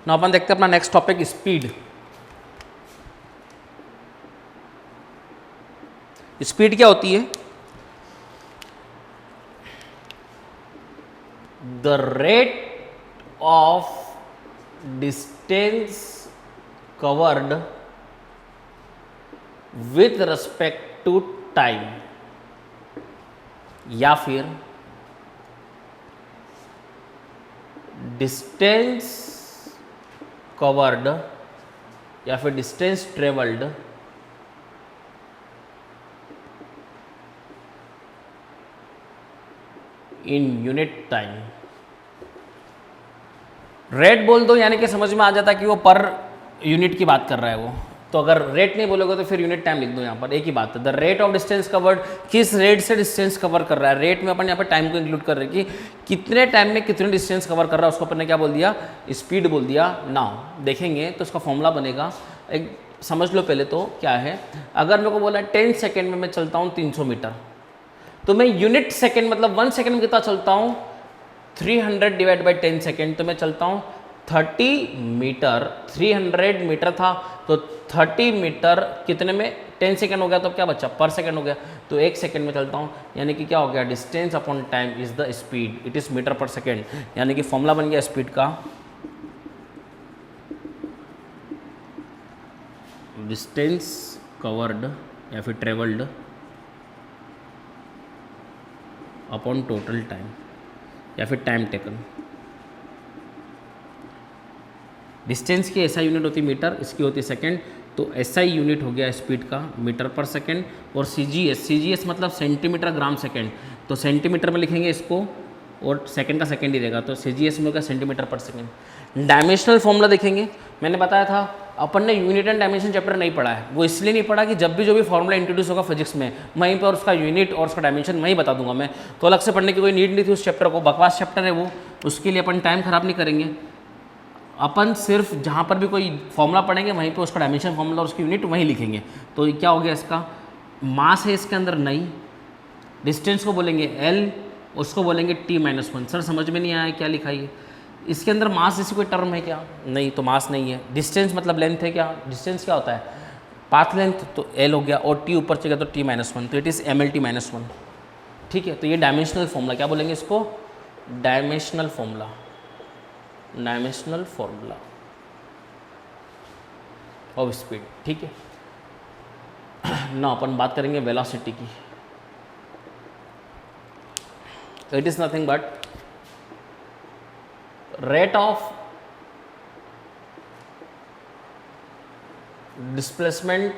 ना अपन देखते हैं अपना नेक्स्ट टॉपिक स्पीड। स्पीड क्या होती है? The rate of distance covered with respect to time, या फिर डिस्टेंस कवर्ड, या फिर distance travelled in unit time. Rate बोल दो यानी कि समझ में आ जाता है कि वो पर यूनिट की बात कर रहा है वो। तो अगर रेट नहीं बोलोगे तो फिर यूनिट टाइम लिख दो यहाँ पर, एक ही बात है। The rate of distance covered, किस रेट से डिस्टेंस कवर कर रहा है। रेट में अपन यहाँ पर टाइम को इंक्लूड कर रहे हैं कि कितने टाइम में कितने डिस्टेंस कवर कर रहा है, उसको अपन ने क्या बोल दिया, स्पीड बोल दिया। नाउ देखेंगे तो उसका फॉर्मूला बनेगा, एक समझ लो पहले तो क्या है। अगर मेरे को बोला 10 सेकेंड में मैं चलता हूँ 300 मीटर, तो मैं यूनिट सेकेंड मतलब 1 सेकेंड में कितना चलता हूँ, 300 डिवाइड बाई 10 सेकेंड, तो मैं चलता हूँ 30 मीटर। 300 मीटर था तो 30 मीटर कितने में, 10 सेकेंड हो गया, तो क्या बच्चा, पर सेकेंड हो गया, तो 1 सेकेंड में चलता हूँ। यानी कि क्या हो गया, distance upon time is the speed, it is metre per second. यानी कि फॉर्मूला बन गया स्पीड का, डिस्टेंस कवर्ड या फिर ट्रेवल्ड अपॉन टोटल टाइम, या फिर टाइम टेकन। डिस्टेंस की एसआई यूनिट होती मीटर, इसकी होती सेकंड, तो एसआई यूनिट हो गया स्पीड का मीटर पर सेकंड। और सीजीएस मतलब सेंटीमीटर ग्राम सेकंड, तो सेंटीमीटर में लिखेंगे इसको और सेकंड का सेकंड ही रहेगा, तो सीजीएस में होगा सेंटीमीटर पर सेकंड। डायमेंशनल फॉर्मूला देखेंगे, मैंने बताया था अपन ने यूनिट एंड डायमेंशन चैप्टर नहीं पढ़ा है। वो इसलिए नहीं पढ़ा कि जब भी जो भी फॉर्मूला इंट्रोड्यूस होगा फिजिक्स में, वहीं पर उसका यूनिट और उसका डायमेंशन वहीं बता दूंगा मैं, तो अलग से पढ़ने की कोई नीड नहीं थी उस चैप्टर को। बकवास चैप्टर है वो, उसके लिए अपन टाइम खराब नहीं करेंगे। अपन सिर्फ जहाँ पर भी कोई फॉर्मूला पढ़ेंगे वहीं पे उसका डायमेंशन फॉर्मूला और उसकी यूनिट वहीं लिखेंगे। तो क्या हो गया, इसका मास है इसके अंदर नहीं, डिस्टेंस को बोलेंगे एल, उसको बोलेंगे t-1। सर समझ में नहीं आया क्या लिखा है, इसके अंदर मास जैसी कोई टर्म है क्या, नहीं, तो मास नहीं है। डिस्टेंस मतलब लेंथ है क्या, डिस्टेंस क्या होता है, पाथ लेंथ, तो एल हो गया, और टी ऊपर चलेगा तो t-1, तो इट इज़ mlt-1। ठीक है, तो ये डायमेंशनल फॉर्मूला, क्या बोलेंगे इसको, dimensional formula, dimensional formula of speed. ठीक है, ना अपन बात करेंगे वेलोसिटी की। It is nothing but rate of displacement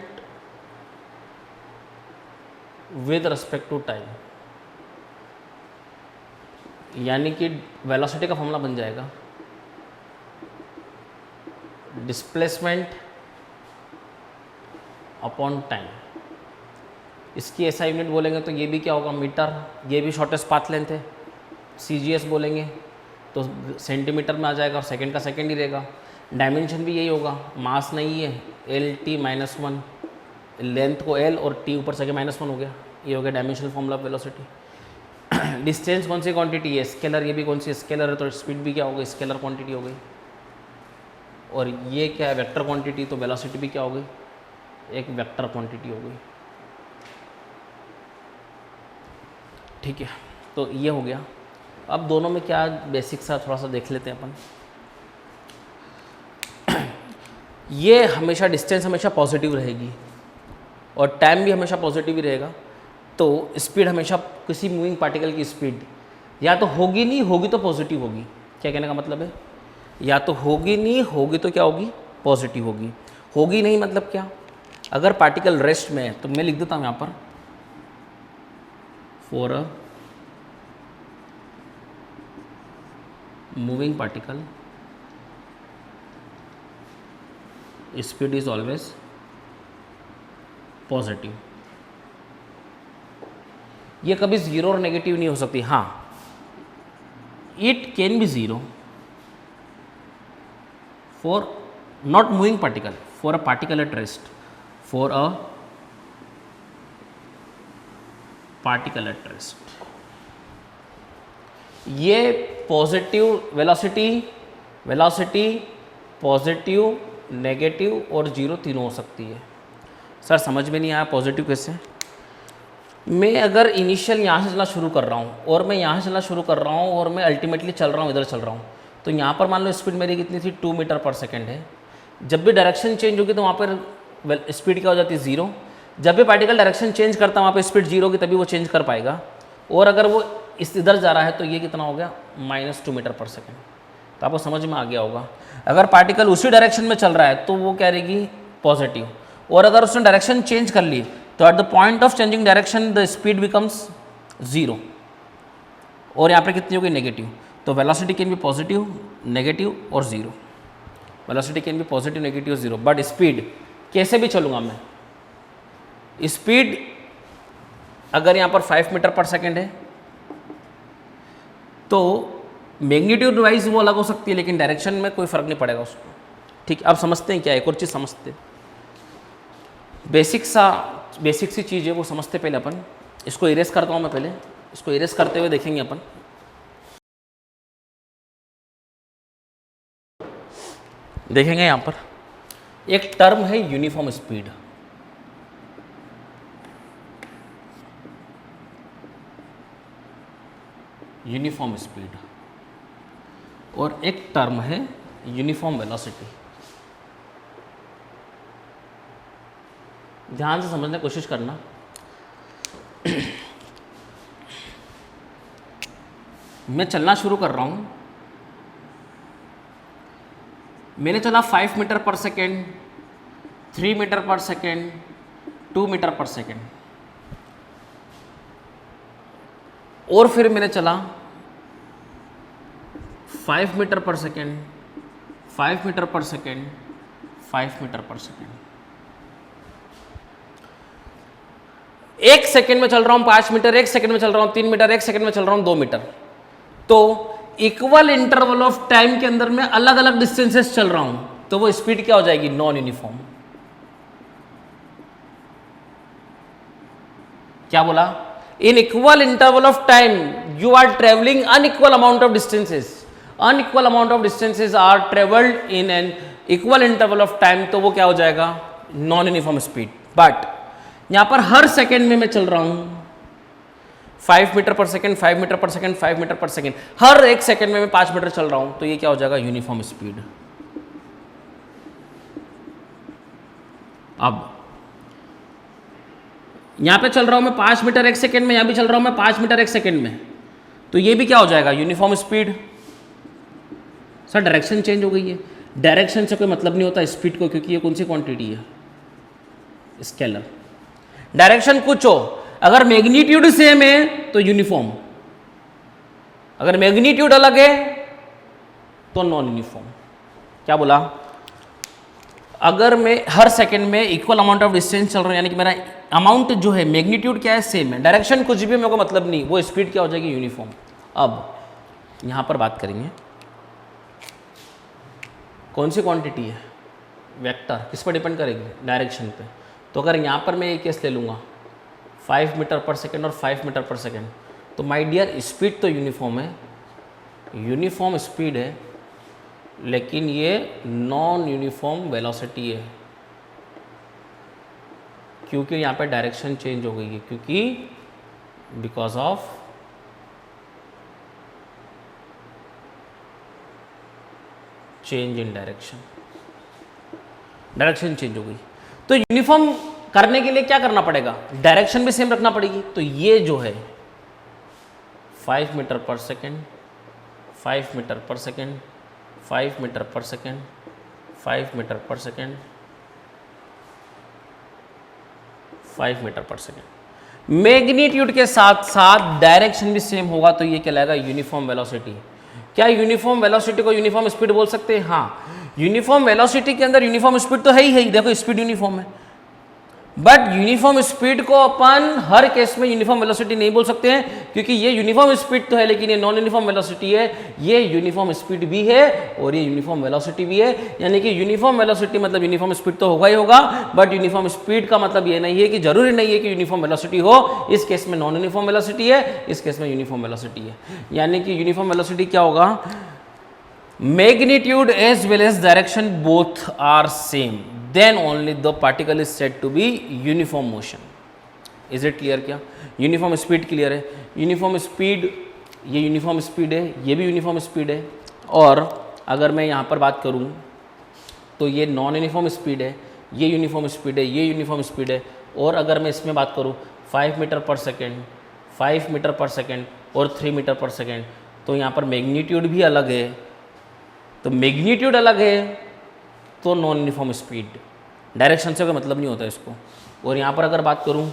with respect to time, यानी कि वेलोसिटी का फॉर्मूला बन जाएगा डिस्प्लेसमेंट अपॉन टाइम। इसकी ऐसा यूनिट बोलेंगे तो ये भी क्या होगा, मीटर, ये भी शॉर्टेस्ट पाथ लेंथ है। सीजीएस बोलेंगे तो सेंटीमीटर में आ जाएगा और सेकंड का सेकंड ही रहेगा। डायमेंशन भी यही होगा, मास नहीं है, LT-1, लेंथ को L और T ऊपर से -1 हो गया, ये हो गया dimensional formula of velocity. Distance कौन सी क्वांटिटी है, स्केलर, ये भी कौन सी स्केलर है, तो स्पीड भी क्या हो गई, स्केलर क्वांटिटी हो गई। और ये क्या है, वेक्टर क्वांटिटी, तो वेलोसिटी भी क्या हो गई, एक वेक्टर क्वांटिटी हो गई। ठीक है, तो ये हो गया। अब दोनों में क्या बेसिक सा थोड़ा सा देख लेते हैं अपन। ये हमेशा डिस्टेंस हमेशा पॉजिटिव रहेगी और टाइम भी हमेशा पॉजिटिव ही रहेगा, तो स्पीड हमेशा किसी मूविंग पार्टिकल की स्पीड या तो होगी नहीं, होगी तो पॉजिटिव होगी। क्या कहने का मतलब है, या तो होगी नहीं, होगी तो क्या होगी, पॉजिटिव होगी। होगी नहीं मतलब क्या, अगर पार्टिकल रेस्ट में है तो मैं लिख देता हूँ यहाँ पर, for a moving particle speed is always positive. ये कभी जीरो और नेगेटिव नहीं हो सकती। हाँ, it can be zero for not moving particle, for a particle at rest, for a particle at rest। ये पॉजिटिव वेलोसिटी पॉजिटिव, नेगेटिव और zero तीनों हो सकती है। सर समझ में नहीं आया पॉजिटिव कैसे? मैं अगर इनिशियल यहाँ से चलना शुरू कर रहा हूँ और मैं यहाँ से चलना शुरू कर रहा हूँ और मैं अल्टीमेटली चल रहा हूँ, इधर चल रहा हूँ, तो यहाँ पर मान लो स्पीड मेरी कितनी थी, 2 मीटर पर सेकेंड है। जब भी डायरेक्शन चेंज होगी तो वहाँ पर स्पीड क्या हो जाती है, 0। जब भी पार्टिकल डायरेक्शन चेंज करता है वहाँ पर स्पीड 0 होगी, तभी वो चेंज कर पाएगा। और अगर वो इस इधर जा रहा है तो ये कितना हो गया, -2 मीटर पर सेकेंड। तो आपको समझ में आ गया होगा। अगर पार्टिकल उसी डायरेक्शन में चल रहा है तो वो क्या रहेगी, पॉजिटिव। और अगर उसने डायरेक्शन चेंज कर ली तो at the point of changing direction the speed becomes 0 और यहाँ पे कितनी होगी, नेगेटिव। तो velocity can be positive, negative और 0। Velocity can be positive, negative, 0। But speed कैसे भी चलूँगा मैं, स्पीड अगर यहाँ पर 5 मीटर पर सेकेंड है तो मैग्नीट्यूड वाइज वो अलग हो सकती है, लेकिन डायरेक्शन में कोई फर्क नहीं पड़ेगा उसको। ठीक, अब समझते हैं क्या, एक और चीज़ समझते हैं। बेसिक सी चीज़ है वो समझते पहले अपन। इसको इरेज करता हूँ मैं, पहले इसको इरेज करते हुए देखेंगे अपन। देखेंगे यहाँ पर एक टर्म है यूनिफॉर्म स्पीड। यूनिफॉर्म स्पीड और एक टर्म है यूनिफॉर्म वेलोसिटी। ध्यान से समझने की कोशिश करना। मैं चलना शुरू कर रहा हूं, मैंने चला 5 metre per second, 3 metre per second, 2 metre per second, और फिर मैंने चला 5 metre per second, 5 metre per second, 5 metre per second. 1 second में चल रहा हूं 5 मीटर, 1 सेकेंड में चल रहा हूं 3 मीटर, 1 सेकेंड में चल रहा हूं 2 मीटर। तो इक्वल इंटरवल ऑफ टाइम के अंदर मैं अलग अलग डिस्टेंसेस चल रहा हूं, तो वो स्पीड क्या हो जाएगी, नॉन यूनिफॉर्म। क्या बोला, in equal interval of time you are travelling unequal amount of distances. Unequal amount of distances are travelled in an equal interval of time, तो वो क्या हो जाएगा, नॉन यूनिफॉर्म स्पीड। बट यहां पर हर सेकेंड में मैं चल रहा हूं 5 metre per second, 5 metre per second, 5 metre per second, हर 1 सेकेंड में मैं 5 मीटर चल रहा हूं, तो ये क्या हो जाएगा, यूनिफॉर्म स्पीड। अब यहां पे चल रहा हूं मैं 5 मीटर 1 सेकेंड में, यहां भी चल रहा हूं मैं 5 मीटर 1 सेकेंड में, तो ये भी क्या हो जाएगा, uniform speed. Sir direction change हो गई है, डायरेक्शन से कोई मतलब नहीं होता स्पीड को, क्योंकि ये कौन सी क्वांटिटी है, स्केलर। डायरेक्शन कुछ हो, अगर मैग्नीट्यूड सेम है तो यूनिफॉर्म, अगर मैग्नीट्यूड अलग है तो नॉन यूनिफॉर्म। क्या बोला, अगर मैं हर सेकंड में इक्वल अमाउंट ऑफ डिस्टेंस चल रहा हूं, यानी कि मेरा अमाउंट जो है, मैग्नीट्यूड क्या है, सेम है, डायरेक्शन कुछ भी मेरे को मतलब नहीं, वो स्पीड क्या हो जाएगी, यूनिफॉर्म। अब यहां पर बात करेंगे कौन सी क्वांटिटी है, वेक्टर, किस पर डिपेंड करेगी, डायरेक्शन पे। तो अगर यहाँ पर मैं ये केस ले लूँगा 5 मीटर पर सेकेंड और 5 मीटर पर सेकेंड, तो माय डियर स्पीड तो यूनिफॉर्म है, यूनिफॉर्म स्पीड है, लेकिन ये नॉन यूनिफॉर्म वेलोसिटी है, क्योंकि यहाँ पे डायरेक्शन चेंज हो गई है, क्योंकि because of change in direction, direction change हो गई। तो यूनिफॉर्म करने के लिए क्या करना पड़ेगा, डायरेक्शन भी सेम रखना पड़ेगी। तो ये जो है 5 metre per second, 5 metre per second, 5 metre per second, 5 metre per second, 5 metre per second. Magnitude के साथ साथ डायरेक्शन भी सेम होगा, तो ये कहलाएगा यूनिफॉर्म वेलोसिटी। क्या यूनिफॉर्म वेलोसिटी को यूनिफॉर्म स्पीड बोल सकते हैं? हाँ, यूनिफॉर्म वेलोसिटी के अंदर यूनिफॉर्म स्पीड तो है ही, देखो स्पीड यूनिफॉर्म है, बट यूनिफॉर्म स्पीड को अपन हर केस में यूनिफॉर्म वेलोसिटी नहीं बोल सकते हैं, क्योंकि ये यूनिफॉर्म स्पीड तो है लेकिन ये नॉन यूनिफॉर्म वेलोसिटी है। ये यूनिफॉर्म स्पीड भी है और ये यूनिफॉर्म वेलोसिटी भी है, यानी कि यूनिफॉर्म वेलोसिटी मतलब यूनिफॉर्म स्पीड तो होगा ही होगा, बट यूनिफॉर्म स्पीड का मतलब ये नहीं है कि जरूरी नहीं है कि यूनिफॉर्म वेलोसिटी हो। इस केस में नॉन यूनिफॉर्म वेलोसिटी है, इस केस में यूनिफॉर्म वेलोसिटी है। यानी कि यूनिफॉर्म वेलोसिटी क्या होगा, magnitude as well as direction both are same, then only the particle is said to be uniform motion. Is it clear? क्या यूनिफॉर्म स्पीड क्लियर है? यूनिफॉर्म स्पीड, ये uniform speed है, ये भी यूनिफॉर्म स्पीड है, और अगर मैं यहाँ पर बात करूँ तो ये नॉन यूनिफॉर्म स्पीड है, ये यूनिफॉर्म स्पीड है, ये यूनिफॉर्म स्पीड है, और अगर मैं इसमें बात करूँ 5 metre per second, 5 metre per second और 3 मीटर पर सेकेंड, तो यहाँ पर मैग्नीट्यूड भी अलग है, तो मैग्नीट्यूड अलग है तो नॉन यूनिफॉर्म स्पीड, डायरेक्शन से कोई मतलब नहीं होता इसको। और यहाँ पर अगर बात करूँ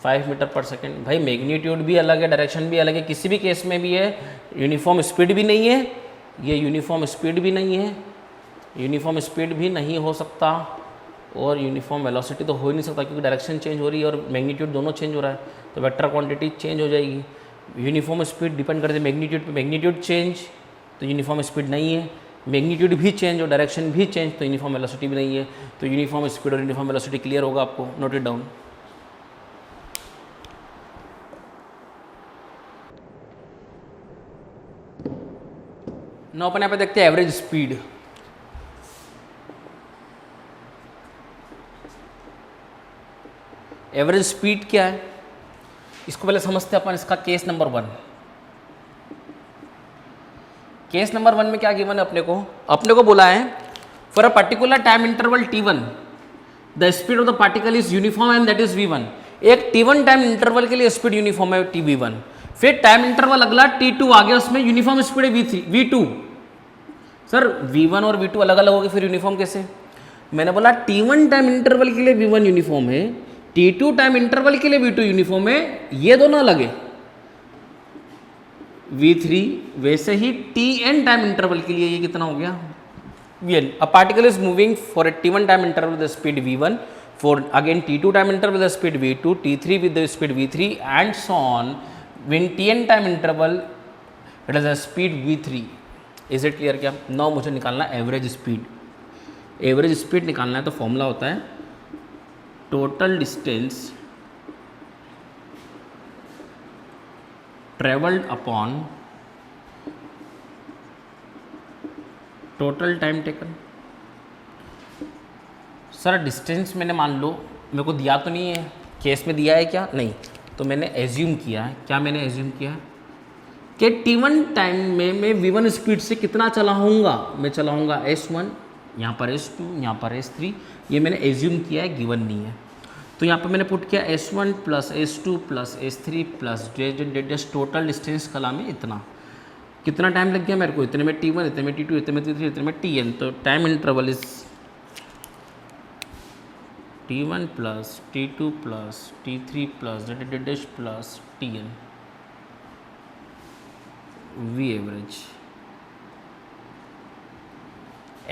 5 मीटर पर सेकेंड, भाई मैग्नीट्यूड भी अलग है, डायरेक्शन भी अलग है, किसी भी केस में भी है, यूनिफॉर्म स्पीड भी नहीं है, ये यूनिफॉर्म स्पीड भी नहीं है, यूनिफॉर्म स्पीड भी नहीं हो सकता, और यूनिफॉर्म वेलोसिटी तो हो ही नहीं सकता क्योंकि डायरेक्शन चेंज हो रही है और मैग्नीट्यूड दोनों चेंज हो रहा है, तो वेक्टर क्वांटिटी चेंज हो जाएगी। यूनिफॉर्म स्पीड डिपेंड करती है मैग्नीट्यूड पे, मैग्नीट्यूड चेंज तो यूनिफॉर्म स्पीड नहीं है, मैग्नीट्यूड भी चेंज और डायरेक्शन भी चेंज तो यूनिफॉर्म वेलोसिटी भी नहीं है, तो यूनिफॉर्म स्पीड और यूनिफॉर्म वेलोसिटी क्लियर होगा आपको, नोट इट डाउन। ना अपन यहाँ पे देखते हैं एवरेज स्पीड। एवरेज स्पीड क्या है इसको पहले समझते हैं अपन, इसका केस नंबर 1। केस नंबर 1 में क्या गिवन है अपने को बोला है for a particular time interval t1 the speed of the particle is uniform and that is v1। एक t1 टाइम इंटरवल के लिए स्पीड यूनिफॉर्म है tv1, फिर टाइम इंटरवल अगला t2 आ गया, उसमें यूनिफॉर्म स्पीड है v2। सर v1 और v2 अलग अलग हो गए, फिर यूनिफॉर्म कैसे? मैंने बोला t1 टाइम इंटरवल के लिए v1 यूनिफॉर्म है, t2 टाइम इंटरवल के लिए v2 यूनिफॉर्म है, ये दोनों अलग है v3। वैसे ही tn टाइम इंटरवल के लिए ये कितना हो गया vn। A particle is moving for a t1 time interval the speed v1, for again t2 time interval the speed v2, t3 with the speed v3 and so on when tn time interval it is the speed v3। Is it clear? क्या now मुझे निकालना average speed. Average speed निकालना है तो formula होता है total distance travelled upon total time taken. Sir distance मैंने मान लो मेरे को दिया तो नहीं है, केस में दिया है क्या? नहीं, तो मैंने एज्यूम किया है, क्या मैंने एज्यूम किया है कि t1 टाइम में मैं v1 स्पीड से कितना चलाऊँगा, मैं चलाऊँगा s1, यहाँ पर s2, यहाँ पर s3, ये मैंने एज्यूम किया है, गिवन नहीं है। तो यहाँ पर मैंने पुट किया s1 plus s2 plus s3 plus just total distance कला में इतना, कितना टाइम लग गया मेरे को, इतने में t1, इतने में t2, इतने में t3, इतने में tn। तो time interval is t1 plus t2 plus t3 plus dash plus tn v average.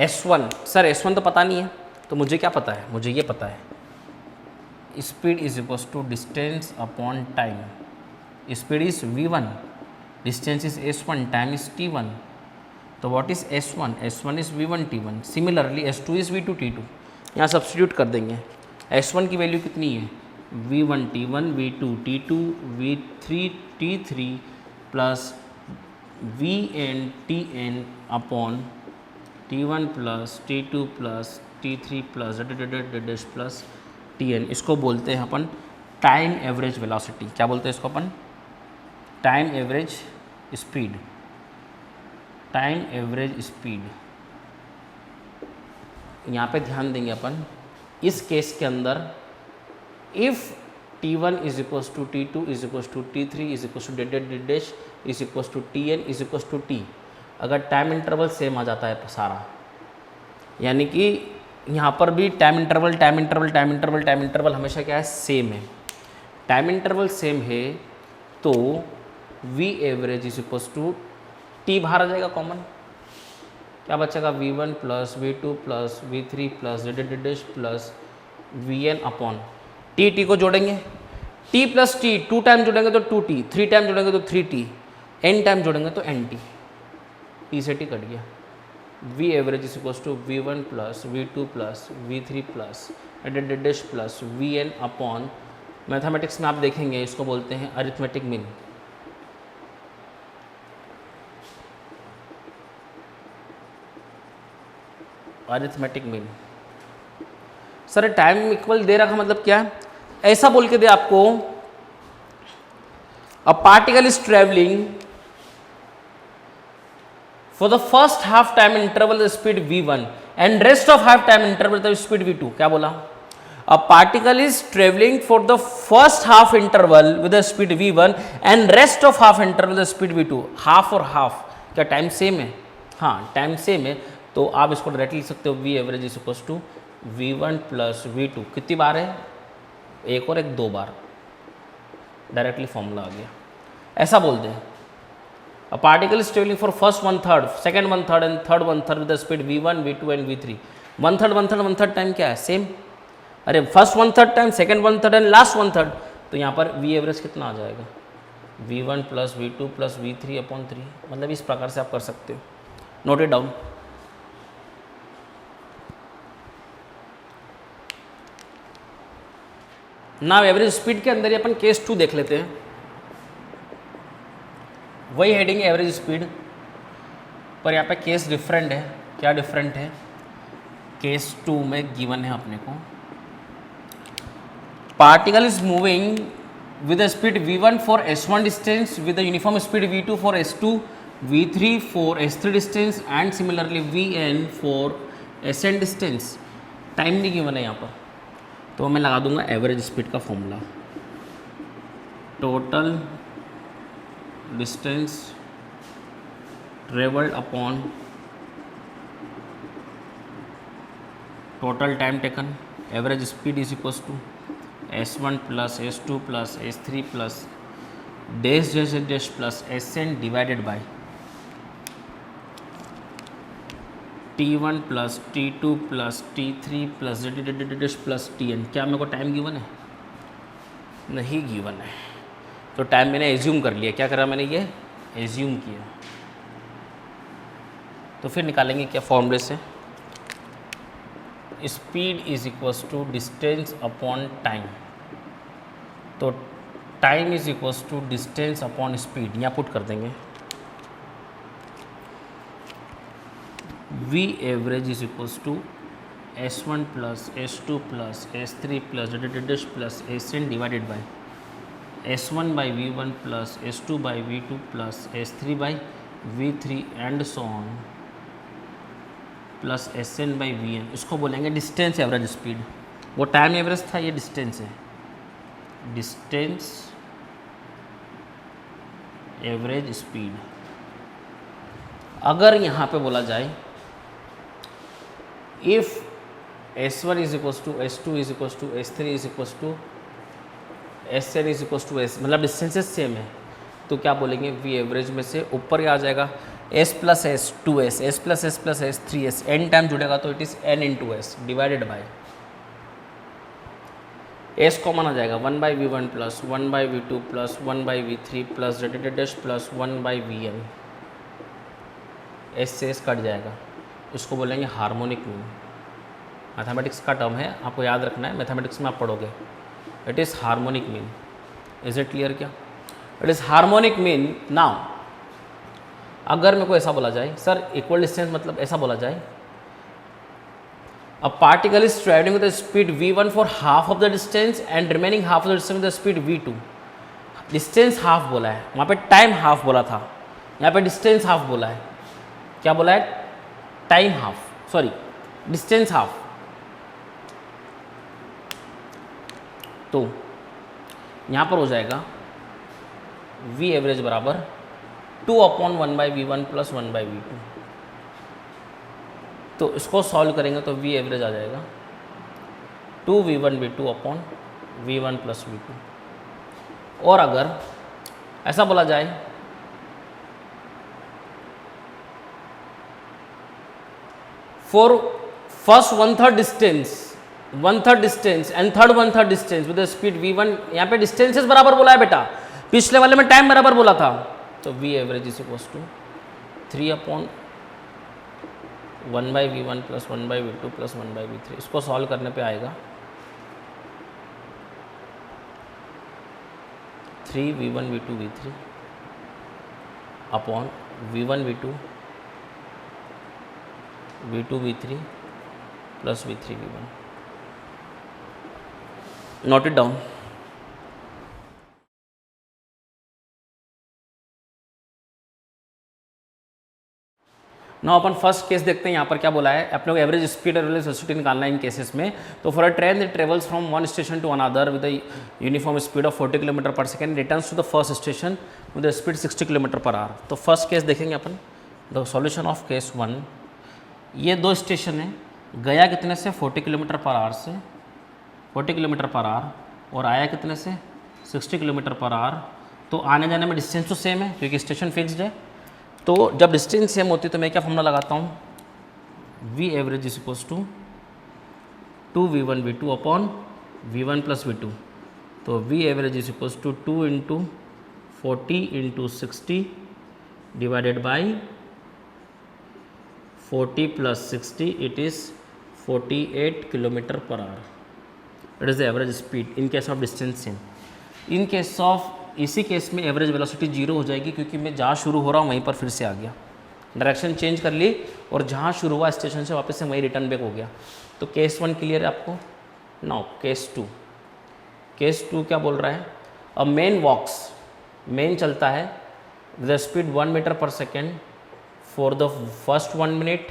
s1, sir s1 तो पता नहीं है, तो मुझे क्या पता है? मुझे ये पता है speed is equals to distance upon time. Speed is v1, distance is s1, time is t1। तो what is s1? s1 is v1 t1। Similarly s2 is v2 t2। यहाँ सब्स्टिट्यूट कर देंगे। s1 की वैल्यू कितनी है? v1 t1, v2 t2, v3 t3 plus vn tn upon t1 plus t2 plus t3 plus dash plus tn। इसको बोलते हैं अपन time average velocity. क्या बोलते हैं इसको अपन? Time average speed. Time average speed. यहाँ पे ध्यान देंगे अपन, इस केस के अंदर if t1 is equals to t2 is equals to t3 is equals to dash is equals to tn is equals to t, अगर टाइम इंटरवल सेम आ जाता है सारा, यानी कि यहाँ पर भी टाइम इंटरवल हमेशा क्या है? सेम है। टाइम इंटरवल सेम है तो v average is equals to t बाहर आ जाएगा कॉमन, क्या बचेगा? v1 plus v2 plus v3 plus dash plus vn upon t को जोड़ेंगे, t प्लस t 2 टाइम जोड़ेंगे तो 2t, 3 टाइम जोड़ेंगे तो 3t, n टाइम जोड़ेंगे तो nt, t से t कट गया। v average is equals to v1 plus v2 plus v3 plus dash plus vn upon, mathematics में आप देखेंगे इसको बोलते हैं arithmetic mean. Arithmetic mean. Sir time equal दे रखा मतलब क्या है, ऐसा बोल के दे आपको, a particle is travelling for the first half time interval the speed v1 and rest of half time interval the speed v2। क्या बोला, a particle is traveling for the first half interval with the speed v1 and rest of half interval the speed v2। Half और half क्या time same है, हाँ time same है, तो आप इसको डायरेक्टली लिख सकते हो v average is equal to v1 plus v2। कितनी बार है, एक और एक दो बार, डायरेक्टली फॉर्मूला आ गया। ऐसा बोल दें, a particle is traveling for first 1/3, second 1/3 and third 1/3 with the speed v1, v2 and v3। 1/3 time क्या है, सेम। अरे first 1/3 time, second 1/3 and last 1/3, तो यहाँ पर v एवरेज कितना आ जाएगा, v1 plus v2 plus v3 upon 3। मतलब इस प्रकार से आप कर सकते हो, note it down. Now average speed के अंदर ही अपन केस 2 देख लेते हैं। वही हेडिंग एवरेज स्पीड, पर यहाँ पे केस डिफरेंट है। क्या डिफरेंट है, केस 2 में गिवन है अपने को, particle is moving with the speed v1 for s1 distance with the uniform speed v2 for s2, v3 for s3 distance and similarly vn for sn distance. Time नहीं given है यहाँ पर, तो मैं लगा दूंगा एवरेज स्पीड का formula, total distance travelled upon total time taken. Average speed is equals to s1 plus s2 plus s3 plus dash dash dash plus sn divided bye t1 plus t2 plus t3 plus dash plus tn। क्या मेरे को time given है, नहीं given है, तो time मैंने assume कर लिया। क्या करा मैंने, ये एज्यूम किया। तो फिर निकालेंगे क्या फॉर्मूले से, speed is equals to distance upon time. तो time is equals to distance upon speed, यहाँ पुट कर देंगे, v average is equals to s1 plus s2 plus s3 plus plus sn divided by s1 by v1 plus s2 by v2 plus s3 by v3 and so on plus sn by vn। इसको बोलेंगे distance average speed. वो time average था, ये distance है, distance average speed. अगर यहाँ पे बोला जाए if s1 is equals to s2 is equals to s3 is equals to sn is equals to s, मतलब डिस्टेंसेस सेम है, तो क्या बोलेंगे, v एवरेज में से ऊपर ही आ जाएगा s plus s 2s, s plus s plus s 3s, n time जुड़ेगा तो it is n into s divided by s common आ जाएगा 1 by v1 plus 1 by v2 plus 1 by v3 plus dash plus 1 by vn। s से s cut जाएगा, इसको बोलेंगे harmonic mean. Mathematics का term है, आपको याद रखना है, मैथमेटिक्स में आप पढ़ोगे। It is harmonic mean. Is it clear क्या, it is harmonic mean. Now अगर मेरे को ऐसा बोला जाए, सर इक्वल डिस्टेंस मतलब ऐसा बोला जाए, अ particle is travelling with the speed v1 for half of the distance and remaining half of the distance with the speed v2। Distance half बोला है, वहाँ पे टाइम हाफ बोला था, यहाँ पे डिस्टेंस हाफ बोला है। क्या बोला है, time half, sorry distance half. तो यहाँ पर हो जाएगा v एवरेज बराबर 2 upon 1 by v1 plus 1 by v2। तो इसको सॉल्व करेंगे तो v एवरेज आ जाएगा 2v1 v2 upon v1 plus v2। और अगर ऐसा बोला जाए for first 1/3 distance, 1/3 distance and third 1/3 distance with speed v1, यहाँ पे डिस्टेंसेस बराबर बोला है बेटा, पिछले वाले में टाइम बराबर बोला था, तो v average is equals to 3 upon 1 by v1 plus 1 by v2 plus 1 by v3। इसको सॉल्व करने पे आएगा 3v1 v2 v3 upon v1 v2 v2 v3 plus v3 v1. Note it down. ना अपन फर्स्ट केस देखते हैं. यहाँ पर क्या बोला है, अपने को एवरेज स्पीड और एवरेज वेलोसिटी निकालना है इन केसेस में. तो for a train that travels from one station to another with the uniform speed of 40 kilometre per second returns to the first station with the speed 60 kilometre per hour. तो first case देखेंगे अपन. The solution of case 1. ये दो station है, गया कितने से 40 kilometre per our से 40 किलोमीटर पर आवर, और आया कितने से 60 किलोमीटर पर आवर. तो आने जाने में डिस्टेंस तो सेम है क्योंकि स्टेशन फिक्स्ड है. तो जब डिस्टेंस सेम होती है तो मैं क्या फॉर्मूला लगाता हूँ, V average is equals to 2v1 v2 upon v1 plus v2. तो V average is equals to 2 into 40 into 60 divided by 40 plus 60, it is 48 kilometre per hour. It is the average speed in case of distance same. In case of इसी case में average velocity 0 हो जाएगी क्योंकि मैं जहाँ शुरू हो रहा हूँ वहीं पर फिर से आ गया, डायरेक्शन चेंज कर ली और जहाँ शुरू हुआ स्टेशन से वापस से वहीं रिटर्न बैक हो गया. तो केस 1 क्लियर है आपको. Now case 2. केस 2 क्या बोल रहा है, अ मेन वॉक्स, मेन चलता है with speed 1 metre per second for the first 1 minute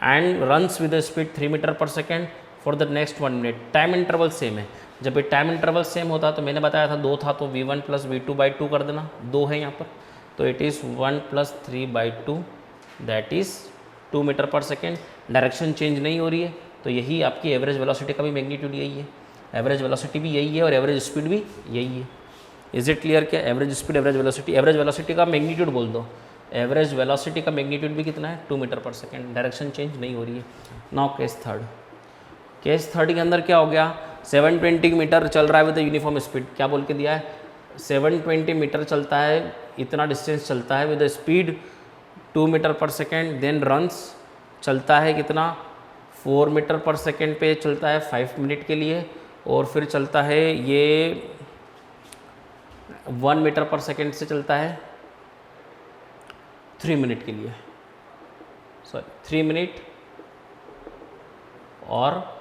and runs with speed 3 metre per second for the next 1 minute. Time interval same है. जब ये टाइम इंटरवल सेम होता तो मैंने बताया था 2 था तो v1 प्लस v2 बाई 2 कर देना. 2 है यहाँ पर, तो it is 1 plus 3 by 2 that is 2 metre per second. Direction change नहीं हो रही है तो यही आपकी एवरेज वेलोसिटी का भी मैग्नीट्यूड यही है. एवरेज वेलोसिटी भी यही है और एवरेज स्पीड भी यही है. Is it clear? क्या average speed average velocity, average velocity का मैग्नीट्यूड बोल दो. एवरेज वेलोसिटी का मैग्नीट्यूड भी कितना है 2 metre per second. Direction change नहीं हो रही है. Now case 3. केस 3 के अंदर क्या हो गया, 720 मीटर चल रहा है विद यूनिफॉर्म स्पीड. क्या बोल के दिया है, 720 मीटर चलता है, इतना डिस्टेंस चलता है with speed 2 metre per second. Then runs चलता है कितना 4 मीटर पर सेकेंड पे चलता है 5 मिनट के लिए, और फिर चलता है ये 1 मीटर पर सेकेंड से चलता है 3 मिनट के लिए, सॉरी 3 मिनट और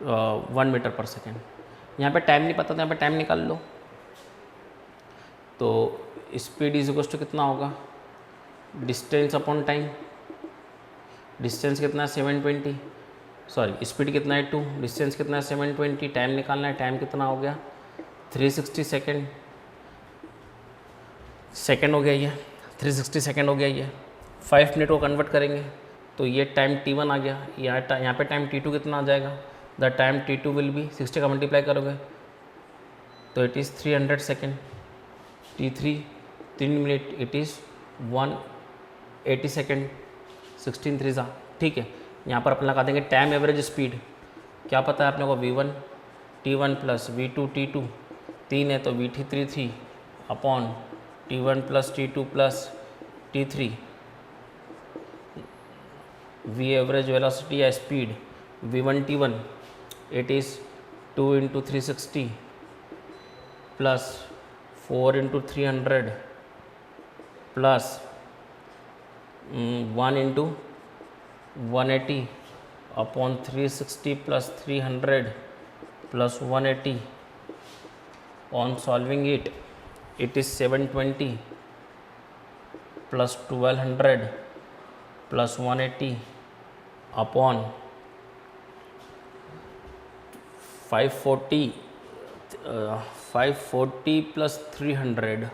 1 मीटर पर सेकेंड. यहाँ पे टाइम नहीं पता तो यहाँ पे टाइम निकाल लो. तो स्पीड इज इक्वल टू कितना होगा, डिस्टेंस अपॉन टाइम. डिस्टेंस कितना है 720, सॉरी स्पीड कितना है 2, डिस्टेंस कितना है 720, टाइम निकालना है. टाइम कितना हो गया 360 सेकेंड. सेकेंड हो गया ये 360 सेकेंड हो गया ये. 5 मिनट को कन्वर्ट करेंगे तो ये टाइम t1 आ गया. यहाँ पे टाइम t2 कितना आ जाएगा, the time t2 will be 60 का मल्टीप्लाई करोगे तो it is 300 second. t3 3 minute, it is 180 second. 16 3 सा, ठीक है. यहाँ पर अपन लगा देंगे टाइम एवरेज स्पीड. क्या पता है अपने को v1 t1 plus v2 t2, 3 है तो v3 3 upon t1 plus t2 plus t3. v average velocity या speed v1 t1, it is 2 into 360 plus 4 into 300 plus 1 into 180 upon 360 plus 300 plus 180. On solving it, it is 720 plus 1200 plus 180 upon 540 plus 300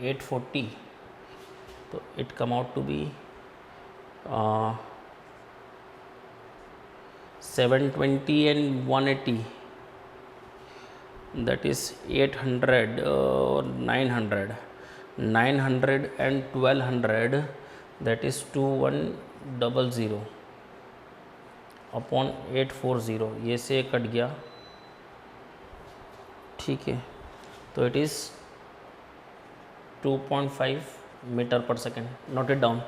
840. So it come out to be 720 and 180, that is 800 900 and 1200, that is 2100 upon 840. ये से cut गया, ठीक है. तो it is 2.5 metre per second. Note it down.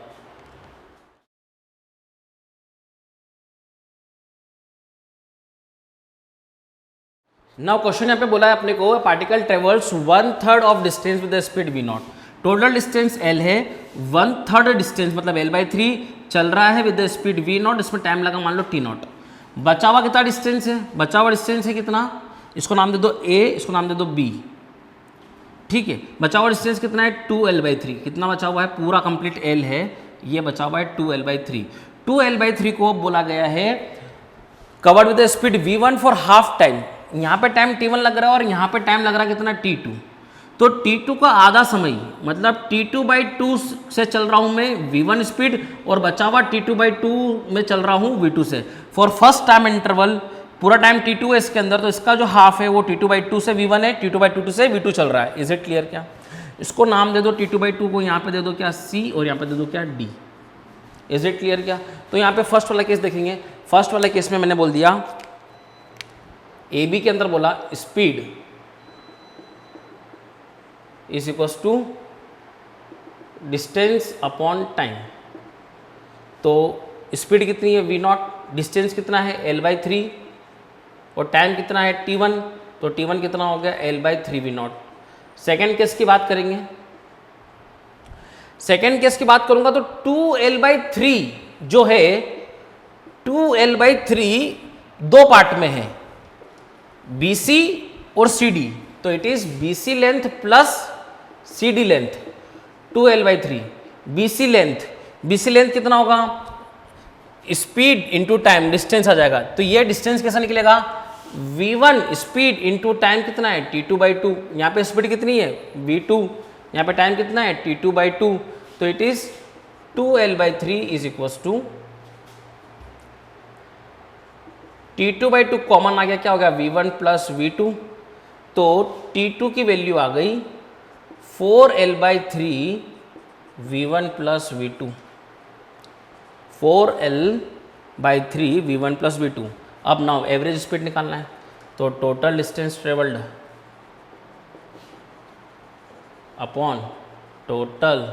Now question यहाँ पे बोला है अपने को, particle travels 1/3 of distance with the speed v0. Total distance L है, 1/3 डिस्टेंस मतलब l/3 चल रहा है with the speed v not, इसमें टाइम लगा मान लो t नॉट। बचा हुआ कितना डिस्टेंस है? बचा हुआ डिस्टेंस है कितना? इसको नाम दे दो a, इसको नाम दे दो b, ठीक है। बचा हुआ डिस्टेंस कितना है? 2l/3। कितना बचा हुआ है? पूरा कंप्लीट l है, ये बचा हुआ है 2l/3। 2l/3 को बोला गया है covered with the speed v1 for half time. यहाँ पे टाइम t1 लग रहा है और यहाँ पे टाइम लग रहा है कितना? t2। तो t2 का आधा समय मतलब t2/2 से चल रहा हूँ मैं v1 स्पीड और बचा हुआ t2/2 में चल रहा हूँ v2 से। फॉर फर्स्ट टाइम इंटरवल पूरा टाइम t2 है इसके अंदर, तो इसका जो हाफ है वो t2/2 से v1 है, t2/2 से v2 चल रहा है। Is it clear? क्या इसको नाम दे दो t2/2 को यहाँ पे दे दो क्या? c और यहाँ पे दे दो क्या? d। Is it clear? क्या तो यहाँ पे फर्स्ट वाला केस देखेंगे। फर्स्ट वाले केस में मैंने बोल दिया ए बी के अंदर बोला speed is equals to distance upon time. तो स्पीड कितनी है? v नॉट, डिस्टेंस कितना है? l/3 और टाइम कितना है? t1। तो t1 कितना हो गया? l/3 v not. Second case की बात करेंगे। सेकेंड केस की बात करूंगा तो 2l/3 जो है 2l/3 दो पार्ट में है, BC और CD। तो it is BC length plus CD length 2l/3। BC length कितना होगा? स्पीड इंटू टाइम, डिस्टेंस आ जाएगा। तो ये डिस्टेंस कैसा निकलेगा? v1 स्पीड इंटू टाइम कितना है? t2/2। यहाँ पे स्पीड कितनी है? v2। यहाँ पे टाइम कितना है? t2/2। तो it is 2l/3 is equals to t2/2 common आ गया, क्या हो गया? v1 plus v2। तो t2 की वैल्यू आ गई 4l/3 v1 plus v2। 4l/3 v1 plus v2। अब नाउ एवरेज स्पीड निकालना है, तो total distance travelled upon total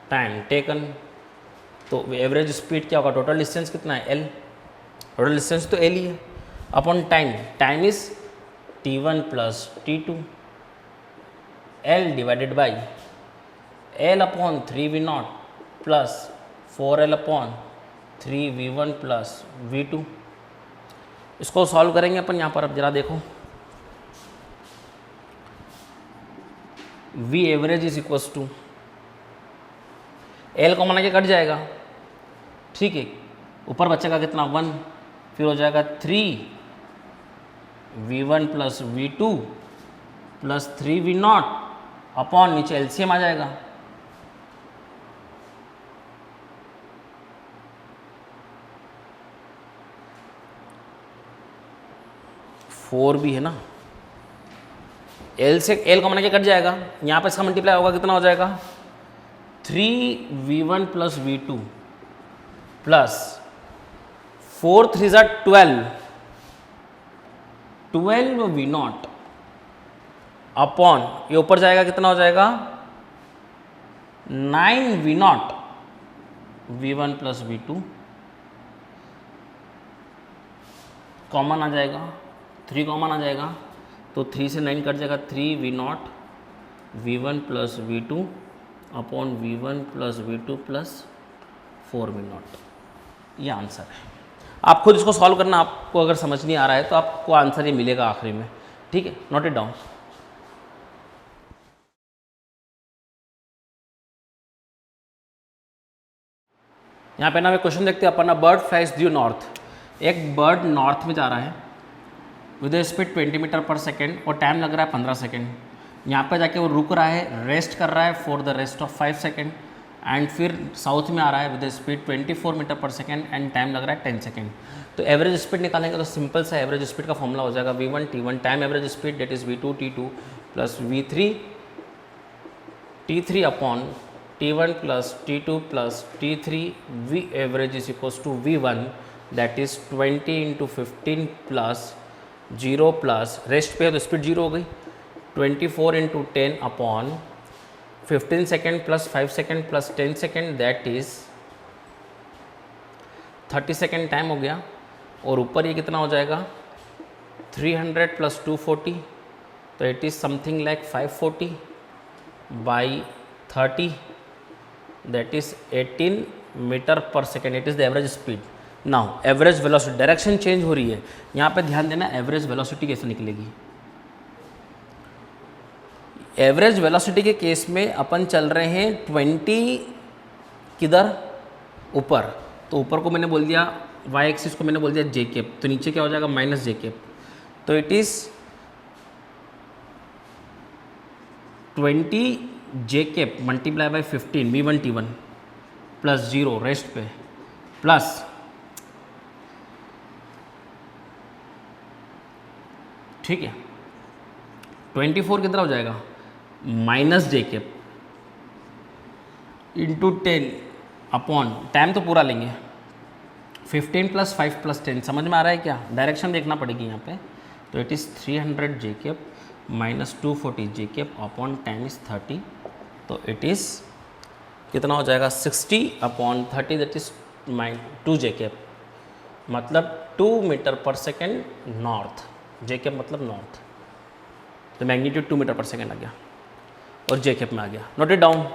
time taken. तो एवरेज स्पीड क्या होगा? टोटल डिस्टेंस कितना है? l। टोटल डिस्टेंस तो l ही है upon time. Time is t1 plus t2, l divided by l upon 3v not plus 4l upon 3v1 plus v2। इसको solve करेंगे अपन यहाँ पर। अब जरा देखो, v average is equals to l common आके कट जाएगा, ठीक है। ऊपर बचेगा कितना? 1, फिर हो जाएगा 3v1 plus v2 plus 3v not upon नीचे एलसीएम आ जाएगा। फोर भी है ना, एल से एल कॉमन के कट जाएगा, यहाँ पर इसका मल्टीप्लाई होगा, कितना हो जाएगा? 3v1 प्लस v2 प्लस 4 3 ज़ा 12v नॉट अपॉन ये ऊपर जाएगा, कितना हो जाएगा? 9v not v1 plus v2 common आ जाएगा, 3 कॉमन आ जाएगा, तो 3 से 9 कट जाएगा, 3v not v1 plus v2 upon v1 plus v2 plus 4v not. ये आंसर है। आप खुद इसको सॉल्व करना, आपको अगर समझ नहीं आ रहा है तो आपको आंसर ये मिलेगा आखिरी में, ठीक है। Note it down. यहाँ पे ना मैं क्वेश्चन देखते हैं अपन ना, बर्ड फ्लाइज ड्यू नॉर्थ। एक बर्ड नॉर्थ में जा रहा है with A speed 20 metre per second और टाइम लग रहा है 15 सेकेंड। यहाँ पे जाके वो रुक रहा है, रेस्ट कर रहा है for the rest of 5 second and फिर साउथ में आ रहा है with A speed 24 metre per second and time लग रहा है 10 सेकेंड। तो एवरेज स्पीड निकालेंगे तो सिंपल सा एवरेज स्पीड का फॉर्मूला हो जाएगा v1 t1 time average speed that is v2 t2 plus v3 t3 upon t1 plus t2 plus t3 v average is equals to v1 that is 20 into 15 plus 0 plus rest पे है तो speed 0 हो गई, 24 into 10 upon 15 second plus 5 second plus 10 second that is 30 second time हो गया। और ऊपर ये कितना हो जाएगा? 300 प्लस 240, तो it is something like 540 by 30, that is 18 metre per second, it is the average speed. Now average velocity, direction change हो रही है, यहाँ पे ध्यान देना एवरेज वेलोसिटी कैसे निकलेगी। एवरेज वेलोसिटी के केस में अपन चल रहे हैं 20 किधर ऊपर, तो ऊपर को मैंने बोल दिया वाई एक्सिस को मैंने बोल दिया जे कैप, तो नीचे क्या हो जाएगा माइनस जे कैप, तो it is 20 J cap multiply by 15 V1T1 plus 0 rest पे प्लस ठीक है 24 कितना हो जाएगा माइनस जे कैप इंटू 10 अपॉन, टाइम तो पूरा लेंगे, 15 प्लस 5 प्लस 10, समझ में आ रहा है क्या, डायरेक्शन देखना पड़ेगी यहाँ पे, तो it is 300 J cap minus 240 J cap upon time is 30, तो इट इज़ कितना हो जाएगा 60 upon 30 that is 2 J cap, मतलब 2 मीटर पर सेकेंड नॉर्थ, जे कैप मतलब नॉर्थ, तो मैग्नीट्यूड 2 मीटर पर सेकेंड आ गया और जे कैप में आ गया। Note it down.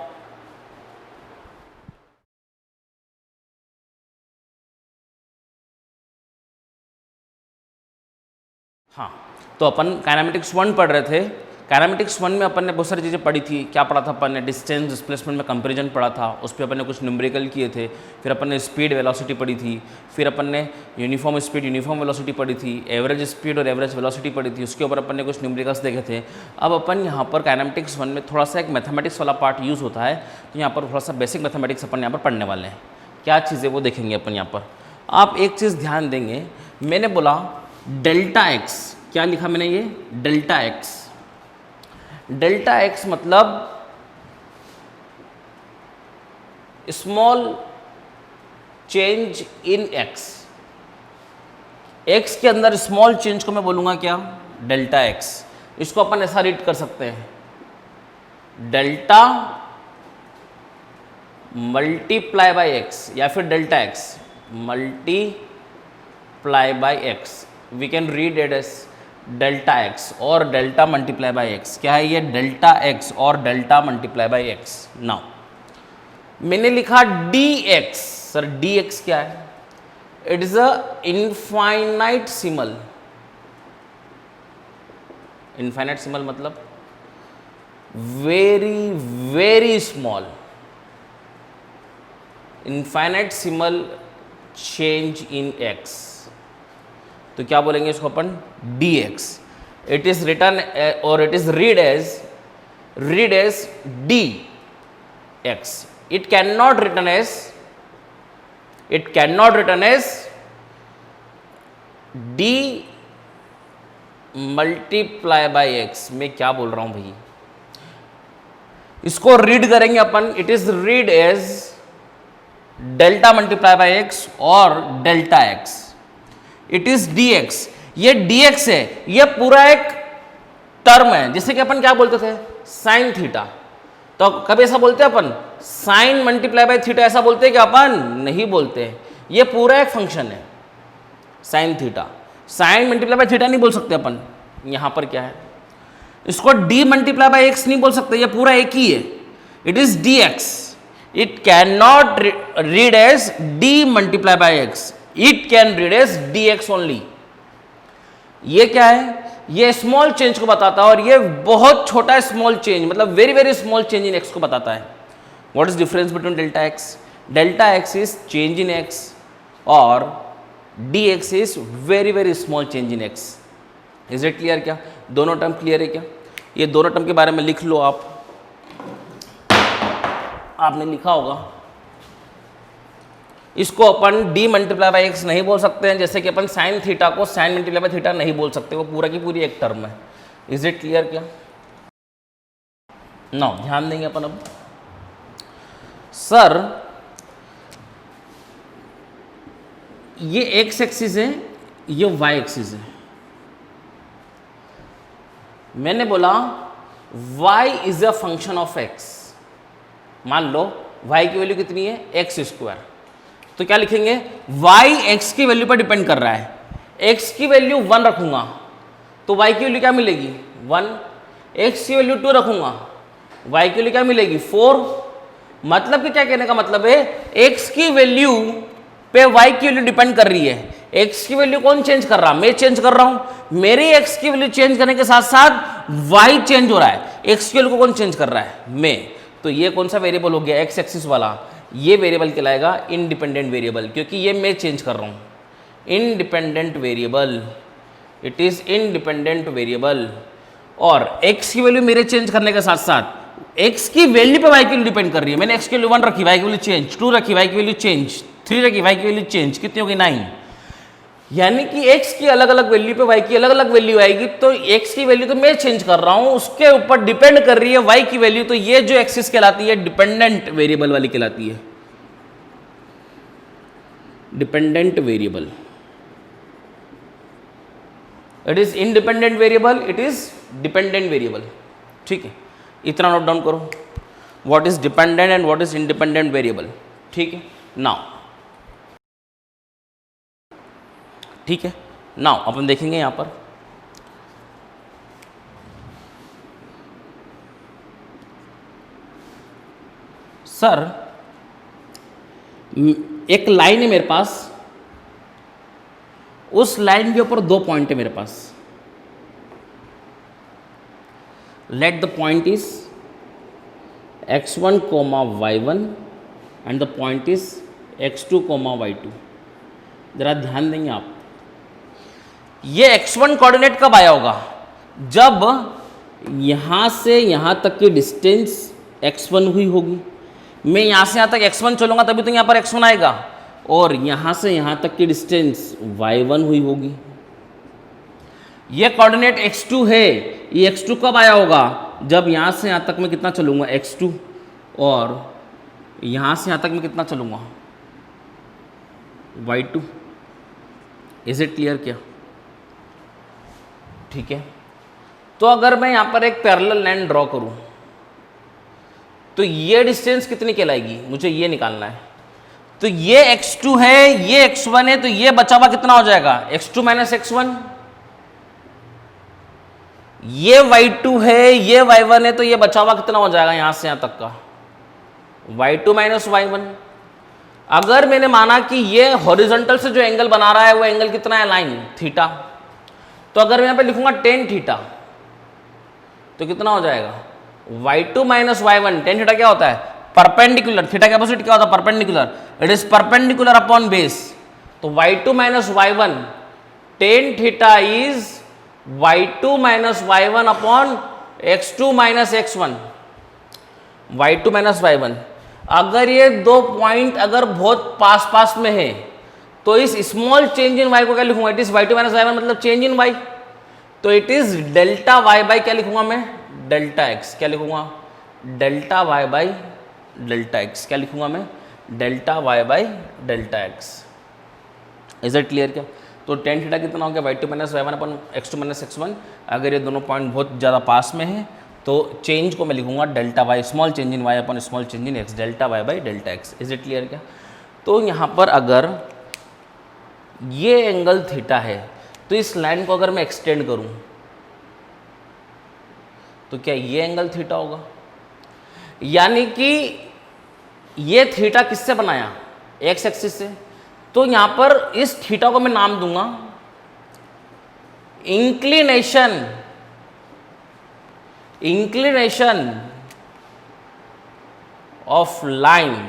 हाँ, तो अपन काइनेमेटिक्स 1 पढ़ रहे थे। काइनेमेटिक्स 1 में अपन ने बहुत सारी चीज़ें पढ़ी थी। क्या पढ़ा था अपन ने, डिस्टेंस डिस्प्लेसमेंट में कंपैरिजन पढ़ा था, उस पर अपन ने कुछ न्यूमेरिकल किए थे, फिर अपन ने स्पीड वेलोसिटी पढ़ी थी, फिर अपन ने यूनिफॉर्म स्पीड यूनिफॉर्म वेलोसिटी पढ़ी थी, एवरेज स्पीड और एवरेज वेलोसिटी पढ़ी थी, उसके ऊपर अपन ने कुछ न्यूमेरिकल्स देखे थे। अब अपन यहाँ पर काइनेमेटिक्स 1 में थोड़ा सा एक मैथमेटिक्स वाला पार्ट यूज़ होता है, तो यहाँ पर थोड़ा सा बेसिक मैथमेटिक्स अपन यहाँ पर पढ़ने वाले हैं। क्या चीज़ें वो देखेंगे अपन यहाँ पर। आप एक चीज़ ध्यान देंगे, मैंने बोला डेल्टा एक्स, क्या लिखा मैंने ये डेल्टा एक्स, डेल्टा एक्स मतलब small change in x, x के अंदर स्मॉल चेंज को मैं बोलूंगा क्या डेल्टा एक्स। इसको अपन ऐसा रीड कर सकते हैं डेल्टा मल्टीप्लाई बाय एक्स या फिर delta x multiply by x, we can read it as delta x और डेल्टा मल्टीप्लाई बाय एक्स। क्या है ये डेल्टा एक्स और delta multiply by x. Now मैंने लिखा d x, sir d x क्या है, it is a infinitesimal. Infinitesimal मतलब very very small, infinitesimal change in x, तो क्या बोलेंगे इसको अपन d x. It is written और it is read as d x. It can not written as d multiply by x. मैं क्या बोल रहा हूं भाई, इसको रीड करेंगे अपन, it is read as delta multiply by x और delta x. It is d x, ये डी एक्स है, ये पूरा एक टर्म है, जिसे कि अपन क्या बोलते थे साइन थीटा। तो कभी ऐसा बोलते हैं अपन साइन मल्टीप्लाई बाय थीटा, ऐसा बोलते हैं कि अपन नहीं बोलते। ये पूरा एक फंक्शन है sine theta, sine multiply by theta नहीं बोल सकते अपन। यहां पर क्या है, इसको डी मल्टीप्लाई बाय एक्स नहीं बोल सकते, ये पूरा एक ही है। It is d x, it can not read as d multiply by x, it can read as d x only. ये क्या है, ये स्मॉल चेंज को बताता है और ये बहुत छोटा स्मॉल चेंज मतलब very very small change in x को बताता है। What is difference between delta x, delta x is change in x और d x is very very small change in x. Is it clear? क्या दोनों term clear है क्या? ये दोनों टर्म के बारे में लिख लो आप, आपने लिखा होगा। इसको अपन डी मल्टीप्लाई बाई एक्स नहीं बोल सकते हैं, जैसे कि अपन साइन थीटा को साइन मल्टीप्लाई बाई थीटा नहीं बोल सकते, वो पूरा की पूरी एक टर्म है। Is it clear? क्या नो ध्यान देंगे अपन। अब सर ये एक्स एक्सिस है, ये वाई एक्सिस है। मैंने बोला y is a function of x। मान लो y की वैल्यू कितनी है एक्स स्क्वायर, तो क्या लिखेंगे y x की वैल्यू पर डिपेंड कर रहा है। x की वैल्यू 1 रखूंगा तो y की वैल्यू क्या मिलेगी 1, x की वैल्यू 2 रखूंगा y की वैल्यू क्या मिलेगी 4। मतलब कि क्या कहने का मतलब है, x की वैल्यू पे y की वैल्यू डिपेंड कर रही है। x की वैल्यू कौन चेंज कर रहा, मैं चेंज कर रहा हूं। मेरी x की वैल्यू चेंज करने के साथ साथ y चेंज हो रहा है। x की वैल्यू को कौन चेंज कर रहा है, मैं। तो ये कौन सा वेरिएबल हो गया, x एक्सिस वाला, ये वेरिएबल कहलाएगा इंडिपेंडेंट वेरिएबल, क्योंकि ये मैं चेंज कर रहा हूं। Independent variable, it is independent variable. और x की वैल्यू मेरे चेंज करने के साथ साथ x की वैल्यू पे y की वैल्यू डिपेंड कर रही है। मैंने x की वैल्यू 1 रखी, y की वैल्यू चेंज, 2 रखी, y की वैल्यू चेंज, 3 रखी, y की वैल्यू चेंज, कितनी होगी 9। यानी कि x की अलग अलग वैल्यू पे y की अलग अलग वैल्यू आएगी। तो x की वैल्यू तो मैं चेंज कर रहा हूं, उसके ऊपर डिपेंड कर रही है y की वैल्यू। तो ये जो एक्सिस कहलाती है डिपेंडेंट वेरिएबल वाली कहलाती है, dependent variable. It is independent variable, it is dependent variable. ठीक है, इतना नोट डाउन करो, what is dependent and what is independent variable. ठीक है, नाउ ठीक है, नाउ अपन देखेंगे यहां पर सर एक लाइन है मेरे पास, उस लाइन के ऊपर 2 पॉइंट है मेरे पास। Let the point is x1, y1 and the point is x2, y2। जरा ध्यान देंगे आप, ये x1 कोऑर्डिनेट कब आया होगा, जब यहां से यहां तक की डिस्टेंस x1 हुई होगी। मैं यहां से यहां तक x1 चलूंगा तभी तो यहां पर x1 आएगा, और यहां से यहां तक की डिस्टेंस y1 हुई होगी। ये कोऑर्डिनेट x2 है, ये x2 कब आया होगा, जब यहां से यहां तक मैं कितना चलूंगा x2, और यहां से यहां तक मैं कितना चलूंगा y2। इज इट क्लियर क्या? ठीक है, तो अगर मैं यहां पर एक पैरेलल लाइन ड्रॉ करूं तो ये डिस्टेंस कितनी कहलाएगी, मुझे ये निकालना है। तो ये x2 है, ये x1 है, तो ये बचा हुआ कितना हो जाएगा x2 माइनस x1। ये y2 है, ये y1 है, तो ये बचा हुआ कितना हो जाएगा यहां से यहां तक का y2 माइनस y1। अगर मैंने माना कि ये हॉरिजॉन्टल से जो एंगल बना रहा है वो एंगल कितना है, लाइन थीटा, तो अगर मैं यहां पे लिखूंगा टेन थीटा तो कितना हो जाएगा y2 minus y1। Tan theta क्या होता है, परपेंडिकुलर। थीटा के अपोजिट क्या होता है, perpendicular. It is perpendicular upon base. तो y2 minus y1, tan theta is y2 minus y1 upon x2 minus x1। y2 minus y1। अगर ये 2 पॉइंट अगर बहुत पास पास में है तो इस स्मॉल चेंज इन y को क्या लिखूंगा, it is y2 minus y1 मतलब चेंज इन y। तो it is delta y by क्या लिखूंगा मैं, डेल्टा x। क्या लिखूंगा, delta y by delta x। क्या लिखूंगा मैं, delta y by delta x। Is it clear क्या? तो टेन थीटा कितना हो गया y2 माइनस y1 अपन x2 माइनस x1। अगर ये दोनों पॉइंट बहुत ज़्यादा पास में है तो चेंज को मैं लिखूंगा delta y, small change in y upon small change in x, delta y by delta x। Is it clear क्या? तो यहाँ पर अगर ये एंगल थीटा है तो इस लाइन को अगर मैं एक्सटेंड करूं तो क्या ये एंगल थीटा होगा? यानी कि ये थीटा किससे बनाया, एक्स एक्सिस से। तो यहां पर इस थीटा को मैं नाम दूंगा inclination, inclination of line.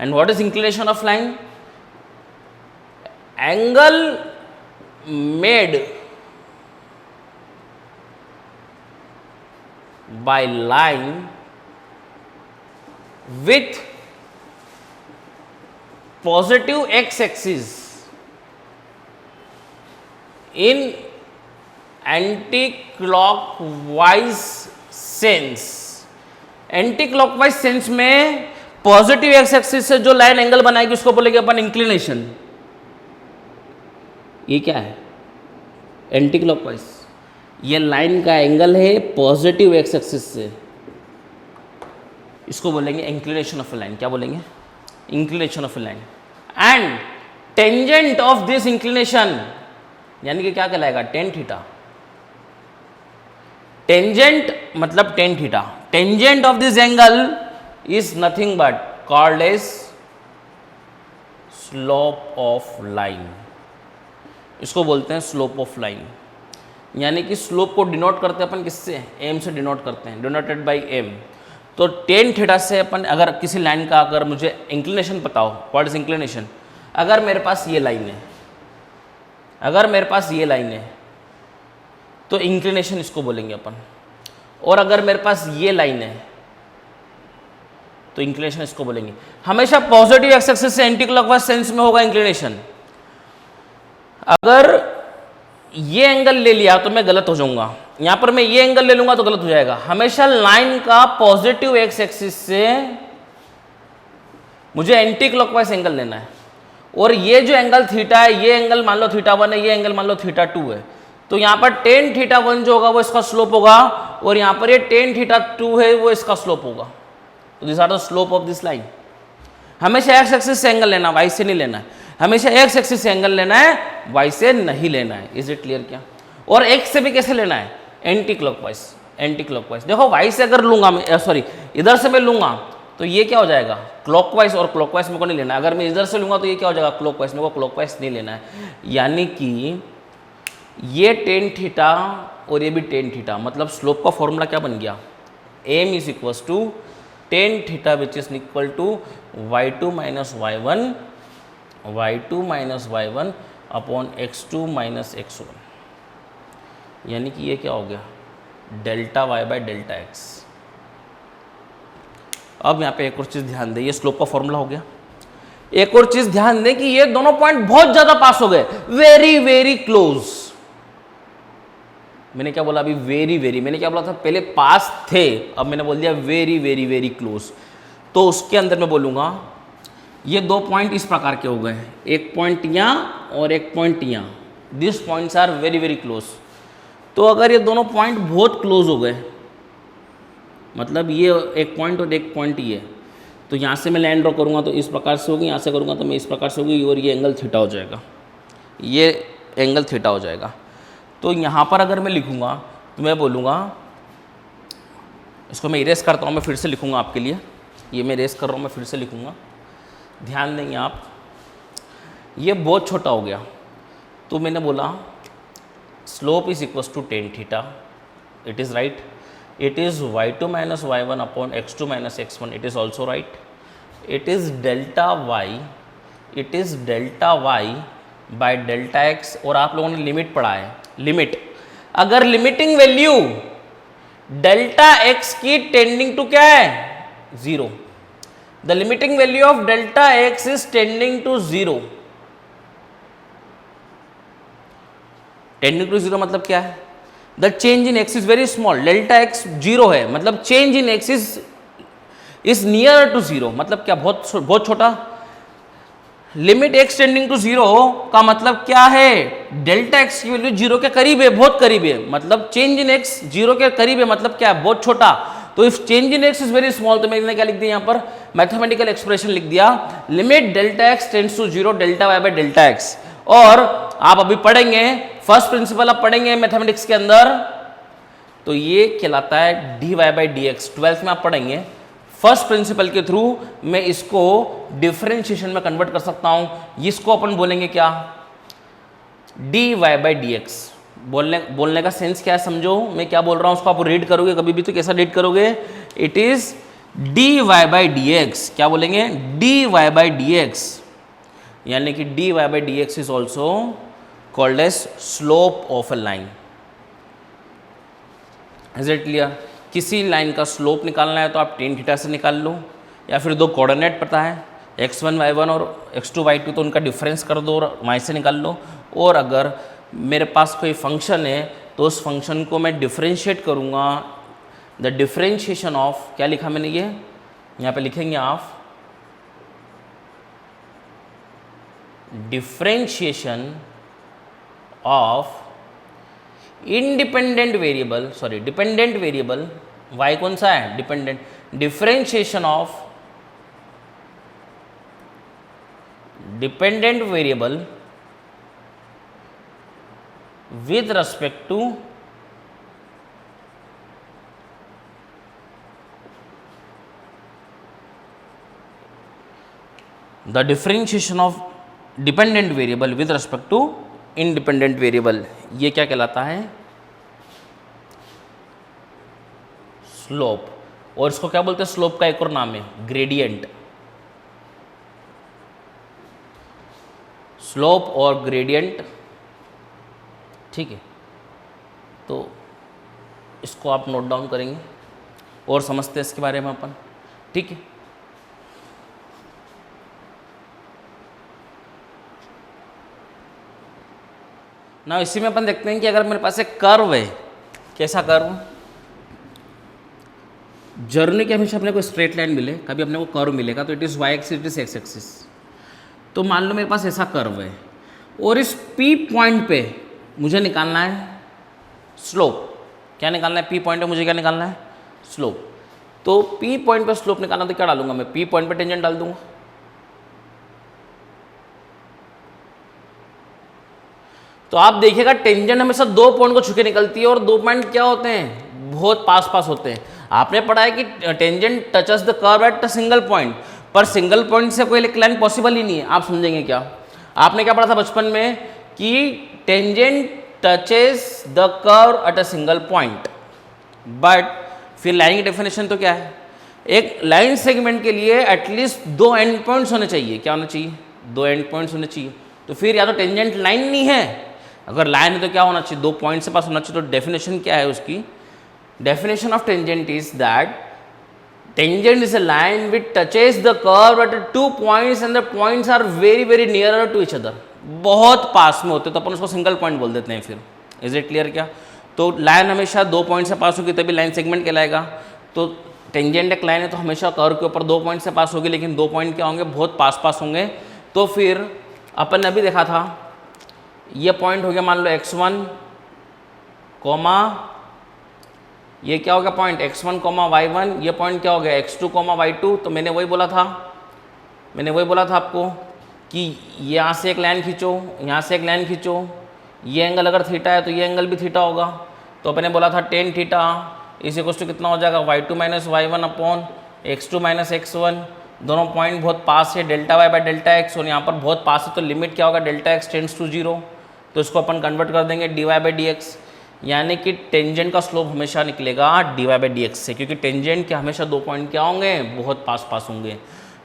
And what is inclination of line? Angle made by line with positive x axis in anti-clockwise sense। Anti-clockwise sense में पॉजिटिव एक्स एक्सिस से जो लाइन एंगल बनाएगी उसको बोलेंगे अपन इंक्लिनेशन। ये क्या है, एंटी-क्लॉकवाइज। ये लाइन का एंगल है पॉजिटिव एक्स एक्सिस से, इसको बोलेंगे इंक्लिनेशन ऑफ ए लाइन। क्या बोलेंगे, inclination of a line. And tangent of this inclination यानी कि क्या कहलाएगा, टेन थीटा। टेंजेंट मतलब tan theta. Tangent of this angle is nothing but called as slope of line. इसको बोलते हैं स्लोप ऑफ लाइन, यानी कि स्लोप को डिनोट करते हैं अपन किससे, एम से डिनोट करते हैं, डिनोटेड बाय एम। तो टेन थीटा से अपन अगर किसी लाइन का अगर मुझे इंक्लिनेशन पता हो, व्हाट इज इंक्लिनेशन, अगर मेरे पास ये लाइन है, अगर मेरे पास ये लाइन है तो इंक्लिनेशन इसको बोलेंगे अपन, और अगर मेरे पास ये लाइन है तो इंक्लिनेशन इसको बोलेंगे। हमेशा पॉजिटिव एक्स एक्सिस से एंटी क्लॉकवाइज सेंस में होगा इंक्लिनेशन। अगर ये एंगल ले लिया तो मैं गलत हो जाऊंगा, यहां पर मैं ये एंगल ले लूंगा तो गलत हो जाएगा। हमेशा लाइन का पॉजिटिव एक्स एक्सिस से मुझे एंटी क्लॉकवाइज एंगल लेना है, और ये जो एंगल थीटा है, ये एंगल मान लो थीटा 1 है, ये एंगल मान लो थीटा 2 है, तो यहां पर टेन थीटा 1 जो होगा वो इसका स्लोप होगा, और यहां पर ये टेन थीटा 2 है वो इसका स्लोप होगा। तो this are the slope of this line. हमेशा एक्स एक्सिस से एंगल लेना, वाई से नहीं लेना है। हमेशा एक्स एक्सिस से एंगल लेना है, वाई से नहीं लेना है। इज इट क्लियर क्या? और एक्स से भी कैसे लेना है, एंटी क्लॉकवाइज, एंटी क्लॉकवाइज। देखो वाई से अगर लूंगा मैं, सॉरी इधर से मैं लूंगा तो ये क्या हो जाएगा, क्लॉकवाइज, और क्लॉकवाइज मेरे को नहीं लेना है। अगर मैं इधर से लूंगा तो ये क्या हो जाएगा, क्लॉकवाइज, मेरे को क्लॉकवाइज नहीं लेना है। यानी कि ये टेन थीटा और ये भी टेन थीटा, मतलब स्लोप का फॉर्मूला क्या बन गया, m is equal to tan theta which is equal to y2 minus y1, y2 minus y1 upon x2 minus x1, यानी कि ये क्या हो गया, delta y by delta x। अब यहाँ पे एक और चीज़ ध्यान दें, ये स्लोप का फॉर्मूला हो गया। एक और चीज़ ध्यान दें कि ये दोनों पॉइंट बहुत ज़्यादा पास हो गए, वेरी वेरी क्लोज। मैंने क्या बोला अभी, वेरी वेरी, मैंने क्या बोला था पहले, पास थे, अब मैंने बोल दिया वेरी वेरी वेरी क्लोज। तो उसके अंदर मैं बोलूँगा ये दो पॉइंट इस प्रकार के हो गए, एक पॉइंट यहाँ और एक पॉइंट यहाँ, this points are very very close. तो अगर ये दोनों पॉइंट बहुत क्लोज हो गए, मतलब ये एक पॉइंट और एक पॉइंट ये, तो यहाँ से मैं लाइन ड्रॉ करूँगा तो इस प्रकार से होगी, यहाँ से करूँगा तो मैं इस प्रकार से होगी, और ये एंगल थीटा हो जाएगा, ये एंगल थीटा हो जाएगा। तो यहाँ पर अगर मैं लिखूँगा तो मैं बोलूँगा, इसको मैं इरेज करता हूँ, मैं फिर से लिखूँगा आपके लिए, ये मैं इरेज कर रहा हूँ, मैं फिर से लिखूँगा, ध्यान देंगे आप। ये बहुत छोटा हो गया, तो मैंने बोला slope is equal to tan theta, it is right. It is y2 minus y1 upon x2 minus x1. It is also right. It is delta y. It is delta y by delta x. और आप लोगों ने limit पढ़ा है, limit, अगर limiting value delta x की tending to क्या है, 0, the limiting value of delta x is tending to 0। Tending to 0 मतलब क्या है, the change in x is very small, delta x 0 है, मतलब change in x is near to 0, मतलब क्या, बहुत छोटा। लिमिट एक्स टेंडिंग टू 0 का मतलब क्या है, डेल्टा एक्स की वैल्यू 0 के करीब है, बहुत करीब है, मतलब चेंज इन एक्स 0 के करीब है, मतलब क्या है, बहुत छोटा। तो if change in x is very small, तो मैंने क्या लिख दिया यहाँ पर, मैथमेटिकल एक्सप्रेशन लिख दिया, limit delta x tends to 0 delta y by delta x. और आप अभी पढ़ेंगे, फर्स्ट प्रिंसिपल आप पढ़ेंगे मैथमेटिक्स के अंदर, तो ये कहलाता है d y by d x. 12th में आप पढ़ेंगे, फर्स्ट प्रिंसिपल के थ्रू मैं इसको डिफरेंशिएशन में कन्वर्ट कर सकता हूं। इसको अपन बोलेंगे क्या, d y by d x. बोलने का सेंस क्या है समझो, मैं क्या बोल रहा हूं उसको आप रीड करोगे कभी भी तो कैसा रीड करोगे, it is d y by d x. क्या बोलेंगे, d y by d x, यानी कि d y by d x is also called as slope of a line. Is it clear? किसी लाइन का स्लोप निकालना है तो आप टेन थीटा से निकाल लो, या फिर दो कोऑर्डिनेट पता है x1 y1 और x2 y2, तो उनका डिफरेंस कर दो और y से निकाल लो। और अगर मेरे पास कोई फंक्शन है तो उस फंक्शन को मैं डिफरेंशिएट करूँगा, द डिफरेंशिएशन ऑफ, क्या लिखा मैंने, ये यहाँ पे लिखेंगे आप, differentiation of independent variable, sorry dependent variable, y कौन सा है, dependent, differentiation of dependent variable with respect to the differentiation of dependent variable with respect to independent variable, ये क्या कहलाता है? स्लोप। और इसको क्या बोलते हैं? स्लोप का एक और नाम है ग्रेडियंट। स्लोप और ग्रेडियंट, ठीक है। तो इसको आप नोट डाउन करेंगे और समझते हैं इसके बारे में अपन, ठीक है। ना इसी में अपन देखते हैं कि अगर मेरे पास एक कर्व है, कैसा कर्व? जर्नी के हमेशा अपने को स्ट्रेट लाइन मिले, कभी अपने को कर्व मिलेगा तो it is why axis, it is x axis. तो मान लो मेरे पास ऐसा कर्व है और इस P पॉइंट पे मुझे निकालना है स्लोप। क्या निकालना है? P पॉइंट पे मुझे क्या निकालना है? स्लोप। तो P पॉइंट पे स्लोप निकालना तो क्या डालूंगा मैं? P पॉइंट पे टेंजेंट डाल दूंगा। तो आप देखिएगा टेंजेंट हमेशा दो पॉइंट को छुके निकलती है और दो पॉइंट क्या होते हैं? बहुत पास पास होते हैं। आपने पढ़ा है कि tangent touches the curve at a single point, पर सिंगल पॉइंट से कोई एक लाइन पॉसिबल ही नहीं है। आप समझेंगे क्या? आपने क्या पढ़ा था बचपन में कि tangent touches the curve at a single point, but फिर लाइन की डेफिनेशन तो क्या है? एक लाइन सेगमेंट के लिए एटलीस्ट दो एंड पॉइंट्स होने चाहिए। क्या होना चाहिए? दो एंड पॉइंट्स होने चाहिए। तो फिर या तो टेंजेंट लाइन नहीं है, अगर लाइन है तो क्या होना चाहिए? दो पॉइंट से पास होना चाहिए। तो डेफिनेशन क्या है उसकी? Definition of tangent is that tangent is a line which touches the curve at two points and the points are very very nearer to each other, बहुत पास में होते तो अपन उसको सिंगल पॉइंट बोल देते हैं। फिर इज इट क्लियर क्या? तो लाइन हमेशा दो पॉइंट से पास होगी तभी लाइन सेगमेंट कहलाएगा। तो टेंजेंट एक लाइन है तो हमेशा कर्व के ऊपर दो पॉइंट से पास होगी, लेकिन दो पॉइंट क्या होंगे? बहुत पास पास होंगे। तो फिर अपन ने अभी देखा था ये पॉइंट हो गया मान लो x1 कॉमा ये क्या हो गया पॉइंट x1 कॉमा y1, ये पॉइंट क्या हो गया x2 कॉमा y2। तो मैंने वही बोला था आपको कि यहाँ से एक लाइन खींचो, यहाँ से एक लाइन खींचो, ये एंगल अगर थीटा है तो ये एंगल भी थीटा होगा। तो अपने बोला था टेन थीटा इस इक्वल्स टू कितना हो जाएगा? y2 minus y1 upon x2 minus x1। दोनों पॉइंट बहुत पास है, delta y by delta x, और यहाँ पर बहुत पास है तो लिमिट क्या होगा? Delta x tends to 0। तो इसको अपन कन्वर्ट कर देंगे dy बाई डी एक्स, यानी कि टेंजेंट का स्लोप हमेशा निकलेगा dy बाई डी एक्स से, क्योंकि टेंजेंट के हमेशा दो पॉइंट क्या होंगे? बहुत पास पास होंगे।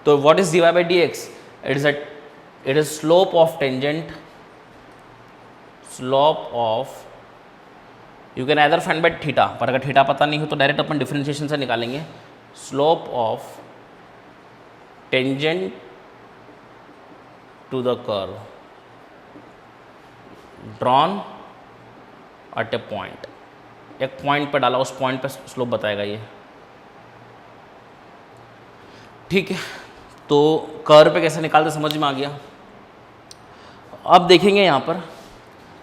तो what is dy by d x? It is slope of tangent, slope of, you can either find by theta, पर अगर थीटा पता नहीं हो तो डायरेक्ट अपन डिफरेंशिएशन से निकालेंगे। Slope of tangent to the curve drawn at a point. एक point पे डाला, उस पॉइंट पे स्लोप बताएगा ये, ठीक है। तो कर्व पे कैसे निकालते समझ में आ गया। अब देखेंगे यहाँ पर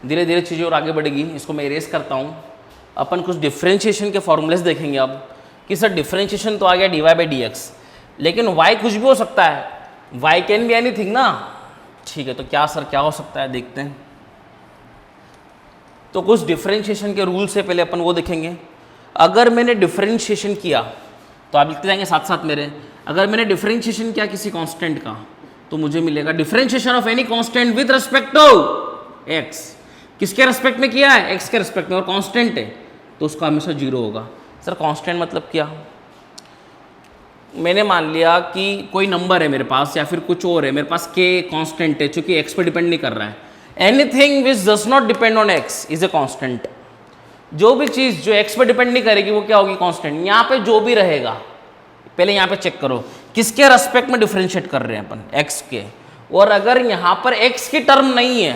धीरे धीरे चीज़ें और आगे बढ़ेगी। इसको मैं इरेज करता हूँ। अपन कुछ डिफरेंशिएशन के फॉर्मूलेस देखेंगे अब कि सर डिफरेंशिएशन तो आ गया dy बाई डी एक्स, लेकिन y कुछ भी हो सकता है, y कैन बी एनीथिंग ना, ठीक है। तो क्या सर क्या हो सकता है देखते हैं। तो कुछ डिफरेंशिएशन के रूल से पहले अपन वो देखेंगे। अगर मैंने डिफरेंशिएशन किया तो आप लिखते जाएंगे साथ साथ मेरे, अगर मैंने डिफरेंशिएशन किया किसी कांस्टेंट का तो मुझे मिलेगा differentiation of any constant with respect to x। किसके रिस्पेक्ट में किया है? x के रिस्पेक्ट में, और कांस्टेंट है तो उसका हमेशा 0 होगा। सर कांस्टेंट मतलब क्या? मैंने मान लिया कि कोई नंबर है मेरे पास या फिर कुछ और है, मेरे पास k कांस्टेंट है चूंकि x पे डिपेंड नहीं कर रहा है। Anything which does not depend on x is a constant. जो भी चीज़ जो x पे डिपेंड नहीं करेगी वो क्या होगी? कांस्टेंट। यहाँ पे जो भी रहेगा, पहले यहाँ पे चेक करो किसके रेस्पेक्ट में डिफरेंशिएट कर रहे हैं अपन? x के। और अगर यहाँ पर x की टर्म नहीं है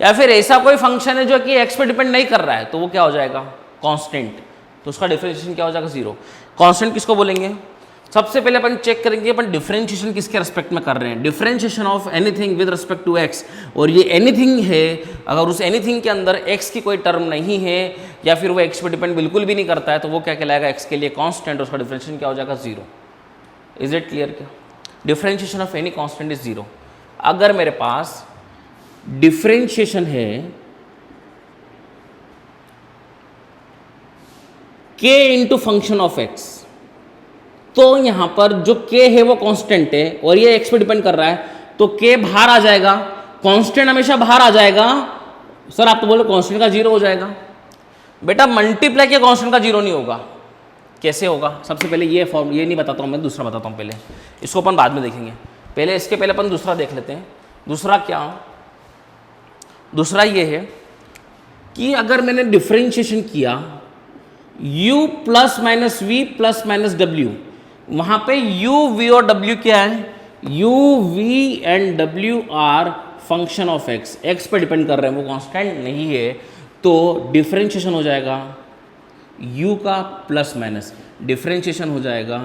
या फिर ऐसा कोई फंक्शन है जो कि x पे डिपेंड नहीं कर रहा है तो वो क्या हो जाएगा? कांस्टेंट। तो उसका डिफरेंशिएशन क्या हो जाएगा? 0। कांस्टेंट किसको बोलेंगे? सबसे पहले अपन चेक करेंगे अपन डिफरेंशिएशन किसके रेस्पेक्ट में कर रहे हैं। Differentiation of anything with respect to x, और ये एनीथिंग है, अगर उस एनीथिंग के अंदर x की कोई टर्म नहीं है या फिर वो x पे डिपेंड बिल्कुल भी नहीं करता है तो वो क्या कहलाएगा? x के लिए कांस्टेंट, उसका डिफरेंशिएशन क्या हो जाएगा? 0। इज इट क्लियर क्या? Differentiation of any constant is 0। अगर मेरे पास डिफरेंशिएशन है k into function of x, तो यहां पर जो k है वो कांस्टेंट है और ये x पे डिपेंड कर रहा है, तो k बाहर आ जाएगा, कांस्टेंट हमेशा बाहर आ जाएगा। सर आप तो बोले कांस्टेंट का जीरो हो जाएगा, बेटा मल्टीप्लाई के कांस्टेंट का जीरो नहीं होगा। कैसे होगा? सबसे पहले ये फॉर्म, ये नहीं बताता हूँ मैं, दूसरा बताता हूँ पहले, इसको अपन बाद में देखेंगे। पहले इसके पहले अपन दूसरा देख लेते हैं। दूसरा क्या? दूसरा ये है कि अगर मैंने डिफरेंशिएशन किया u plus minus v plus minus डब्ल्यू, वहाँ पे u, v और w क्या है? u, v and w are function of x, x पे डिपेंड कर रहे हैं, वो कांस्टेंट नहीं है। तो डिफरेंशिएशन हो जाएगा u का प्लस माइनस, डिफरेंशिएशन हो जाएगा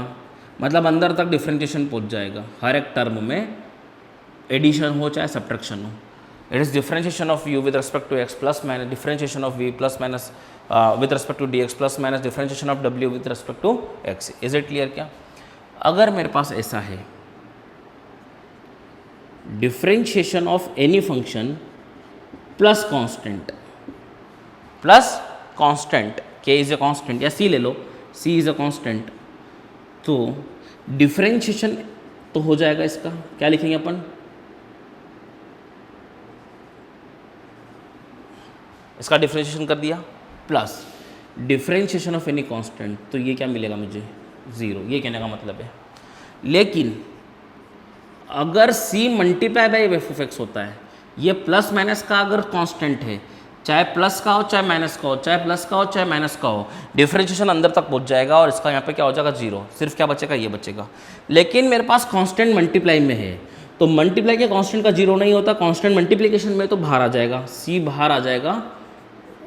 मतलब अंदर तक डिफरेंशिएशन पहुंच जाएगा, हर एक टर्म में एडिशन हो चाहे सब्ट्रैक्शन हो। It is differentiation of u with respect to x plus minus differentiation of v plus minus with respect to dx plus minus differentiation of w with respect to x। Is it clear? क्या अगर मेरे पास ऐसा है, differentiation of any function plus constant k is a constant, या c ले लो, c is a constant, तो डिफरेंशिएशन तो हो जाएगा इसका, क्या लिखेंगे अपन? इसका डिफरेंशिएशन कर दिया plus differentiation of any constant, तो ये क्या मिलेगा मुझे? ज़ीरो। ये कहने का मतलब है। लेकिन अगर c multiply by F of x होता है, ये प्लस माइनस का अगर कांस्टेंट है, चाहे प्लस का हो चाहे माइनस का हो, चाहे प्लस का हो चाहे माइनस का हो, डिफरेंशिएशन अंदर तक पहुंच जाएगा और इसका यहाँ पे क्या हो जाएगा? जीरो। सिर्फ क्या बचेगा? ये बचेगा। लेकिन मेरे पास कांस्टेंट मल्टीप्लाई में है, तो मल्टीप्लाई के कांस्टेंट का जीरो नहीं होता, कांस्टेंट मल्टीप्लिकेशन में तो बाहर आ जाएगा, c बाहर आ जाएगा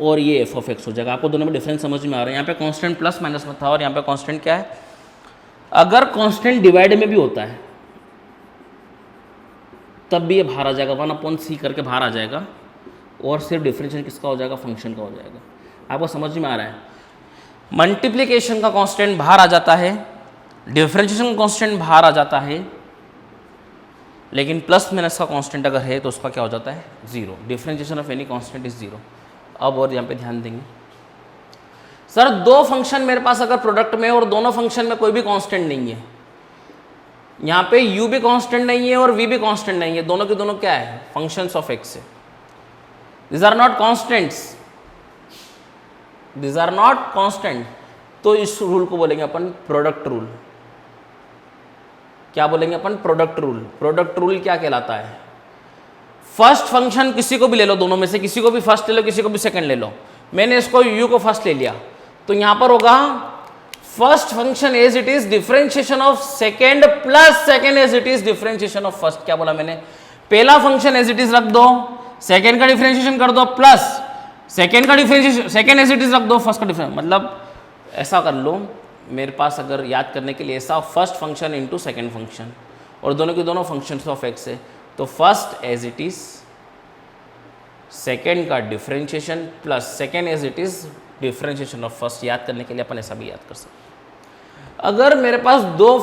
और ये एफ ऑफ एक्स हो जाएगा। आपको दोनों में डिफरेंस समझ में आ रहा है? यहाँ पे कांस्टेंट प्लस माइनस में था और यहाँ पे कांस्टेंट क्या है? अगर कांस्टेंट डिवाइड में भी होता है तब भी ये बाहर आ जाएगा, 1/c करके बाहर आ जाएगा और सिर्फ डिफरेंशिएशन किसका हो जाएगा? फंक्शन का हो जाएगा। आपको समझ में आ रहा है? मल्टीप्लिकेशन का कांस्टेंट बाहर आ जाता है, डिफरेंशिएशन का कांस्टेंट बाहर आ जाता है, लेकिन प्लस माइनस का कांस्टेंट अगर है तो उसका क्या हो जाता है? Zero. Differentiation of any constant is zero. अब और यहाँ पे ध्यान देंगे, सर दो फंक्शन मेरे पास अगर प्रोडक्ट में और दोनों फंक्शन में कोई भी कांस्टेंट नहीं है, यहाँ पे u भी कांस्टेंट नहीं है और v भी कांस्टेंट नहीं है, दोनों के दोनों क्या है? फंक्शंस ऑफ x है। This are not constants, this are not constant, तो इस रूल को बोलेंगे अपन प्रोडक्ट रूल। क्या बोलेंगे अपन? Product rule. प्रोडक्ट रूल क्या कहलाता है? फर्स्ट फंक्शन किसी को भी ले लो, दोनों में से किसी को भी फर्स्ट ले लो, किसी को भी सेकंड ले लो। मैंने इसको u को फर्स्ट ले लिया, तो यहां पर होगा first function as it is differentiation of second plus second as it is differentiation of first. क्या बोला मैंने? पहला फंक्शन एज इट इज रख दो, सेकंड का डिफरेंशिएशन कर दो, प्लस सेकंड का differentiation, second as it is रख दो, फर्स्ट का डिफरेंस। मतलब ऐसा कर लो, मेरे पास अगर याद करने के लिए ऐसा, first function into second function और दोनों के दोनों फंक्शंस ऑफ एक्स है, तो first as it is, second का differentiation plus second as it is differentiation of first. याद करने के लिए अपन ऐसा भी याद कर सकते। अगर मेरे पास दो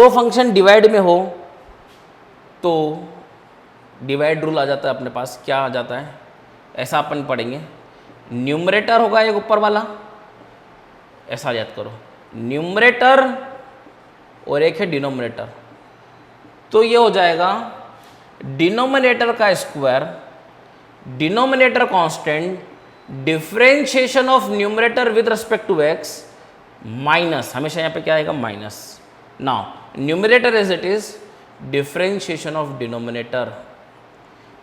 फंक्शन डिवाइड में हो तो डिवाइड रूल आ जाता है अपने पास। क्या आ जाता है? ऐसा अपन पढ़ेंगे, न्यूमरेटर होगा एक ऊपर वाला, ऐसा याद करो, न्यूमरेटर और एक है डिनोमिनेटर, तो ये हो जाएगा डिनोमिनेटर का square, denominator constant, differentiation of numerator with respect to x minus, हमेशा यहाँ पे क्या आएगा? Minus. Now numerator as it is differentiation of denominator,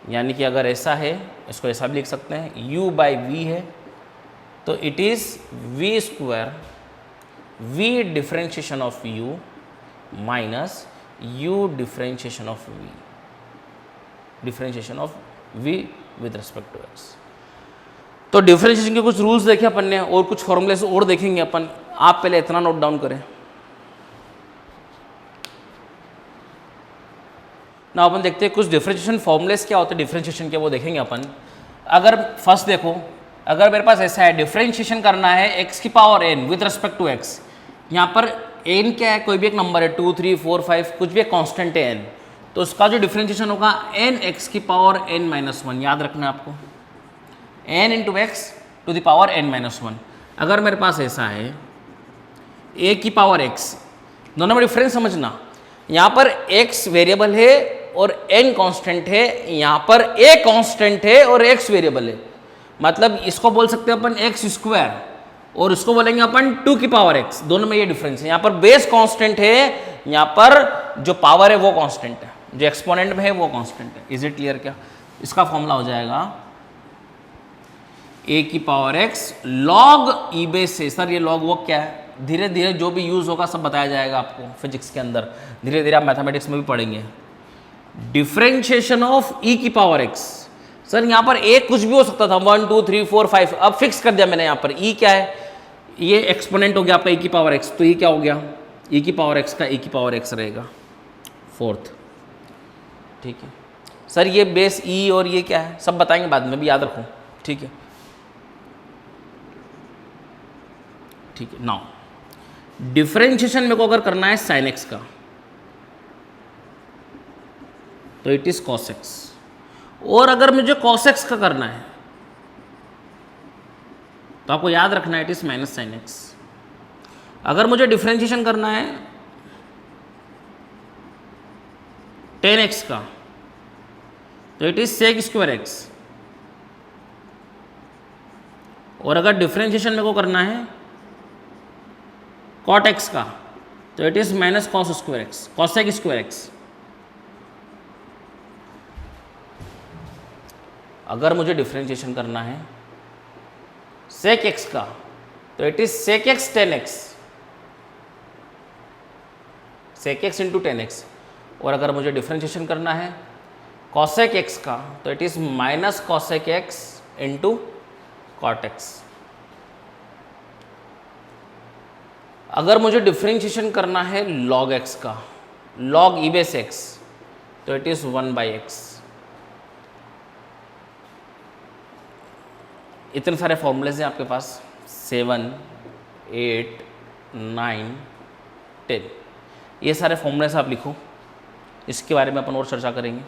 यानी कि अगर ऐसा है, इसको ऐसा भी लिख सकते हैं, u बाई वी है तो it is v square v differentiation of u minus u differentiation of v, differentiation of v with respect to x। तो डिफरेंशिएशन के कुछ रूल्स देखे अपन ने और कुछ फॉर्मूलेस और देखेंगे अपन। आप पहले इतना नोट डाउन करें ना, अपन देखते हैं कुछ डिफरेंशिएशन फॉर्मूलेस क्या होते हैं डिफरेंशिएशन के, वो देखेंगे अपन। अगर फर्स्ट देखो, अगर मेरे पास ऐसा है, डिफरेंशिएशन करना है x की power n with respect to x, यहाँ पर n क्या है? कोई भी एक नंबर है, 2, 3, 4, 5, कुछ भी एक कांस्टेंट है n, तो उसका जो डिफरेंशिएशन होगा n x की पावर n माइनस 1, याद रखना है आपको, n into x to the power n minus 1। अगर मेरे पास ऐसा है a की पावर x, दोनों में डिफरेंस समझना, यहाँ पर x वेरिएबल है और n कांस्टेंट है, यहाँ पर a कांस्टेंट है और x वेरिएबल है, मतलब इसको बोल सकते हैं अपन एक्स स्क्वायर और इसको बोलेंगे अपन 2 की पावर x, दोनों में ये डिफरेंस है। यहाँ पर बेस कांस्टेंट है, यहाँ पर जो पावर है वो कांस्टेंट है, जो एक्सपोनेंट में है वो कांस्टेंट है। Is it clear? क्या इसका फॉर्मूला हो जाएगा a की power x log e base से। सर ये log वो क्या है? धीरे धीरे जो भी यूज होगा सब बताया जाएगा आपको फिजिक्स के अंदर, धीरे धीरे आप मैथमेटिक्स में भी पढ़ेंगे। डिफरेंशिएशन ऑफ e की पावर x। सर यहाँ पर a कुछ भी हो सकता था, 1 2 3 4 5, अब फिक्स कर दिया मैंने। यहाँ पर e क्या है? ये एक्सपोनेंट हो गया आपका e की पावर x, तो ये क्या हो गया? e की पावर x का e की पावर x रहेगा 4th। ठीक है सर, ये बेस e और ये क्या है सब बताएंगे बाद में, भी याद रखो। ठीक है, ठीक है। नाउ डिफरेंशिएशन मेरे को अगर करना है साइन एक्स का, तो इट इज कॉस एक्स, और अगर मुझे कॉस एक्स का करना है तो आपको याद रखना है it is minus sin x. अगर मुझे डिफरेंशिएशन करना है टेन एक्स का, तो it is sec square x, और अगर डिफरेंशिएशन मेरे को करना है कॉट एक्स का, तो it is minus cos square x, cosec square x. अगर मुझे डिफरेंशिएशन करना है सेक एक्स का, तो it is sec x tan x, sec x into tan x, और अगर मुझे डिफरेंशिएशन करना है कॉसेक एक्स का, तो it is minus cosec x into cot x. अगर मुझे डिफरेंशिएशन करना है log x का, log e बेस x, तो इट इज 1/x। इतने सारे फॉर्मूलेज हैं आपके पास, 7 8 9 10, ये सारे फॉर्मूलेज आप लिखो, इसके बारे में अपन और चर्चा करेंगे।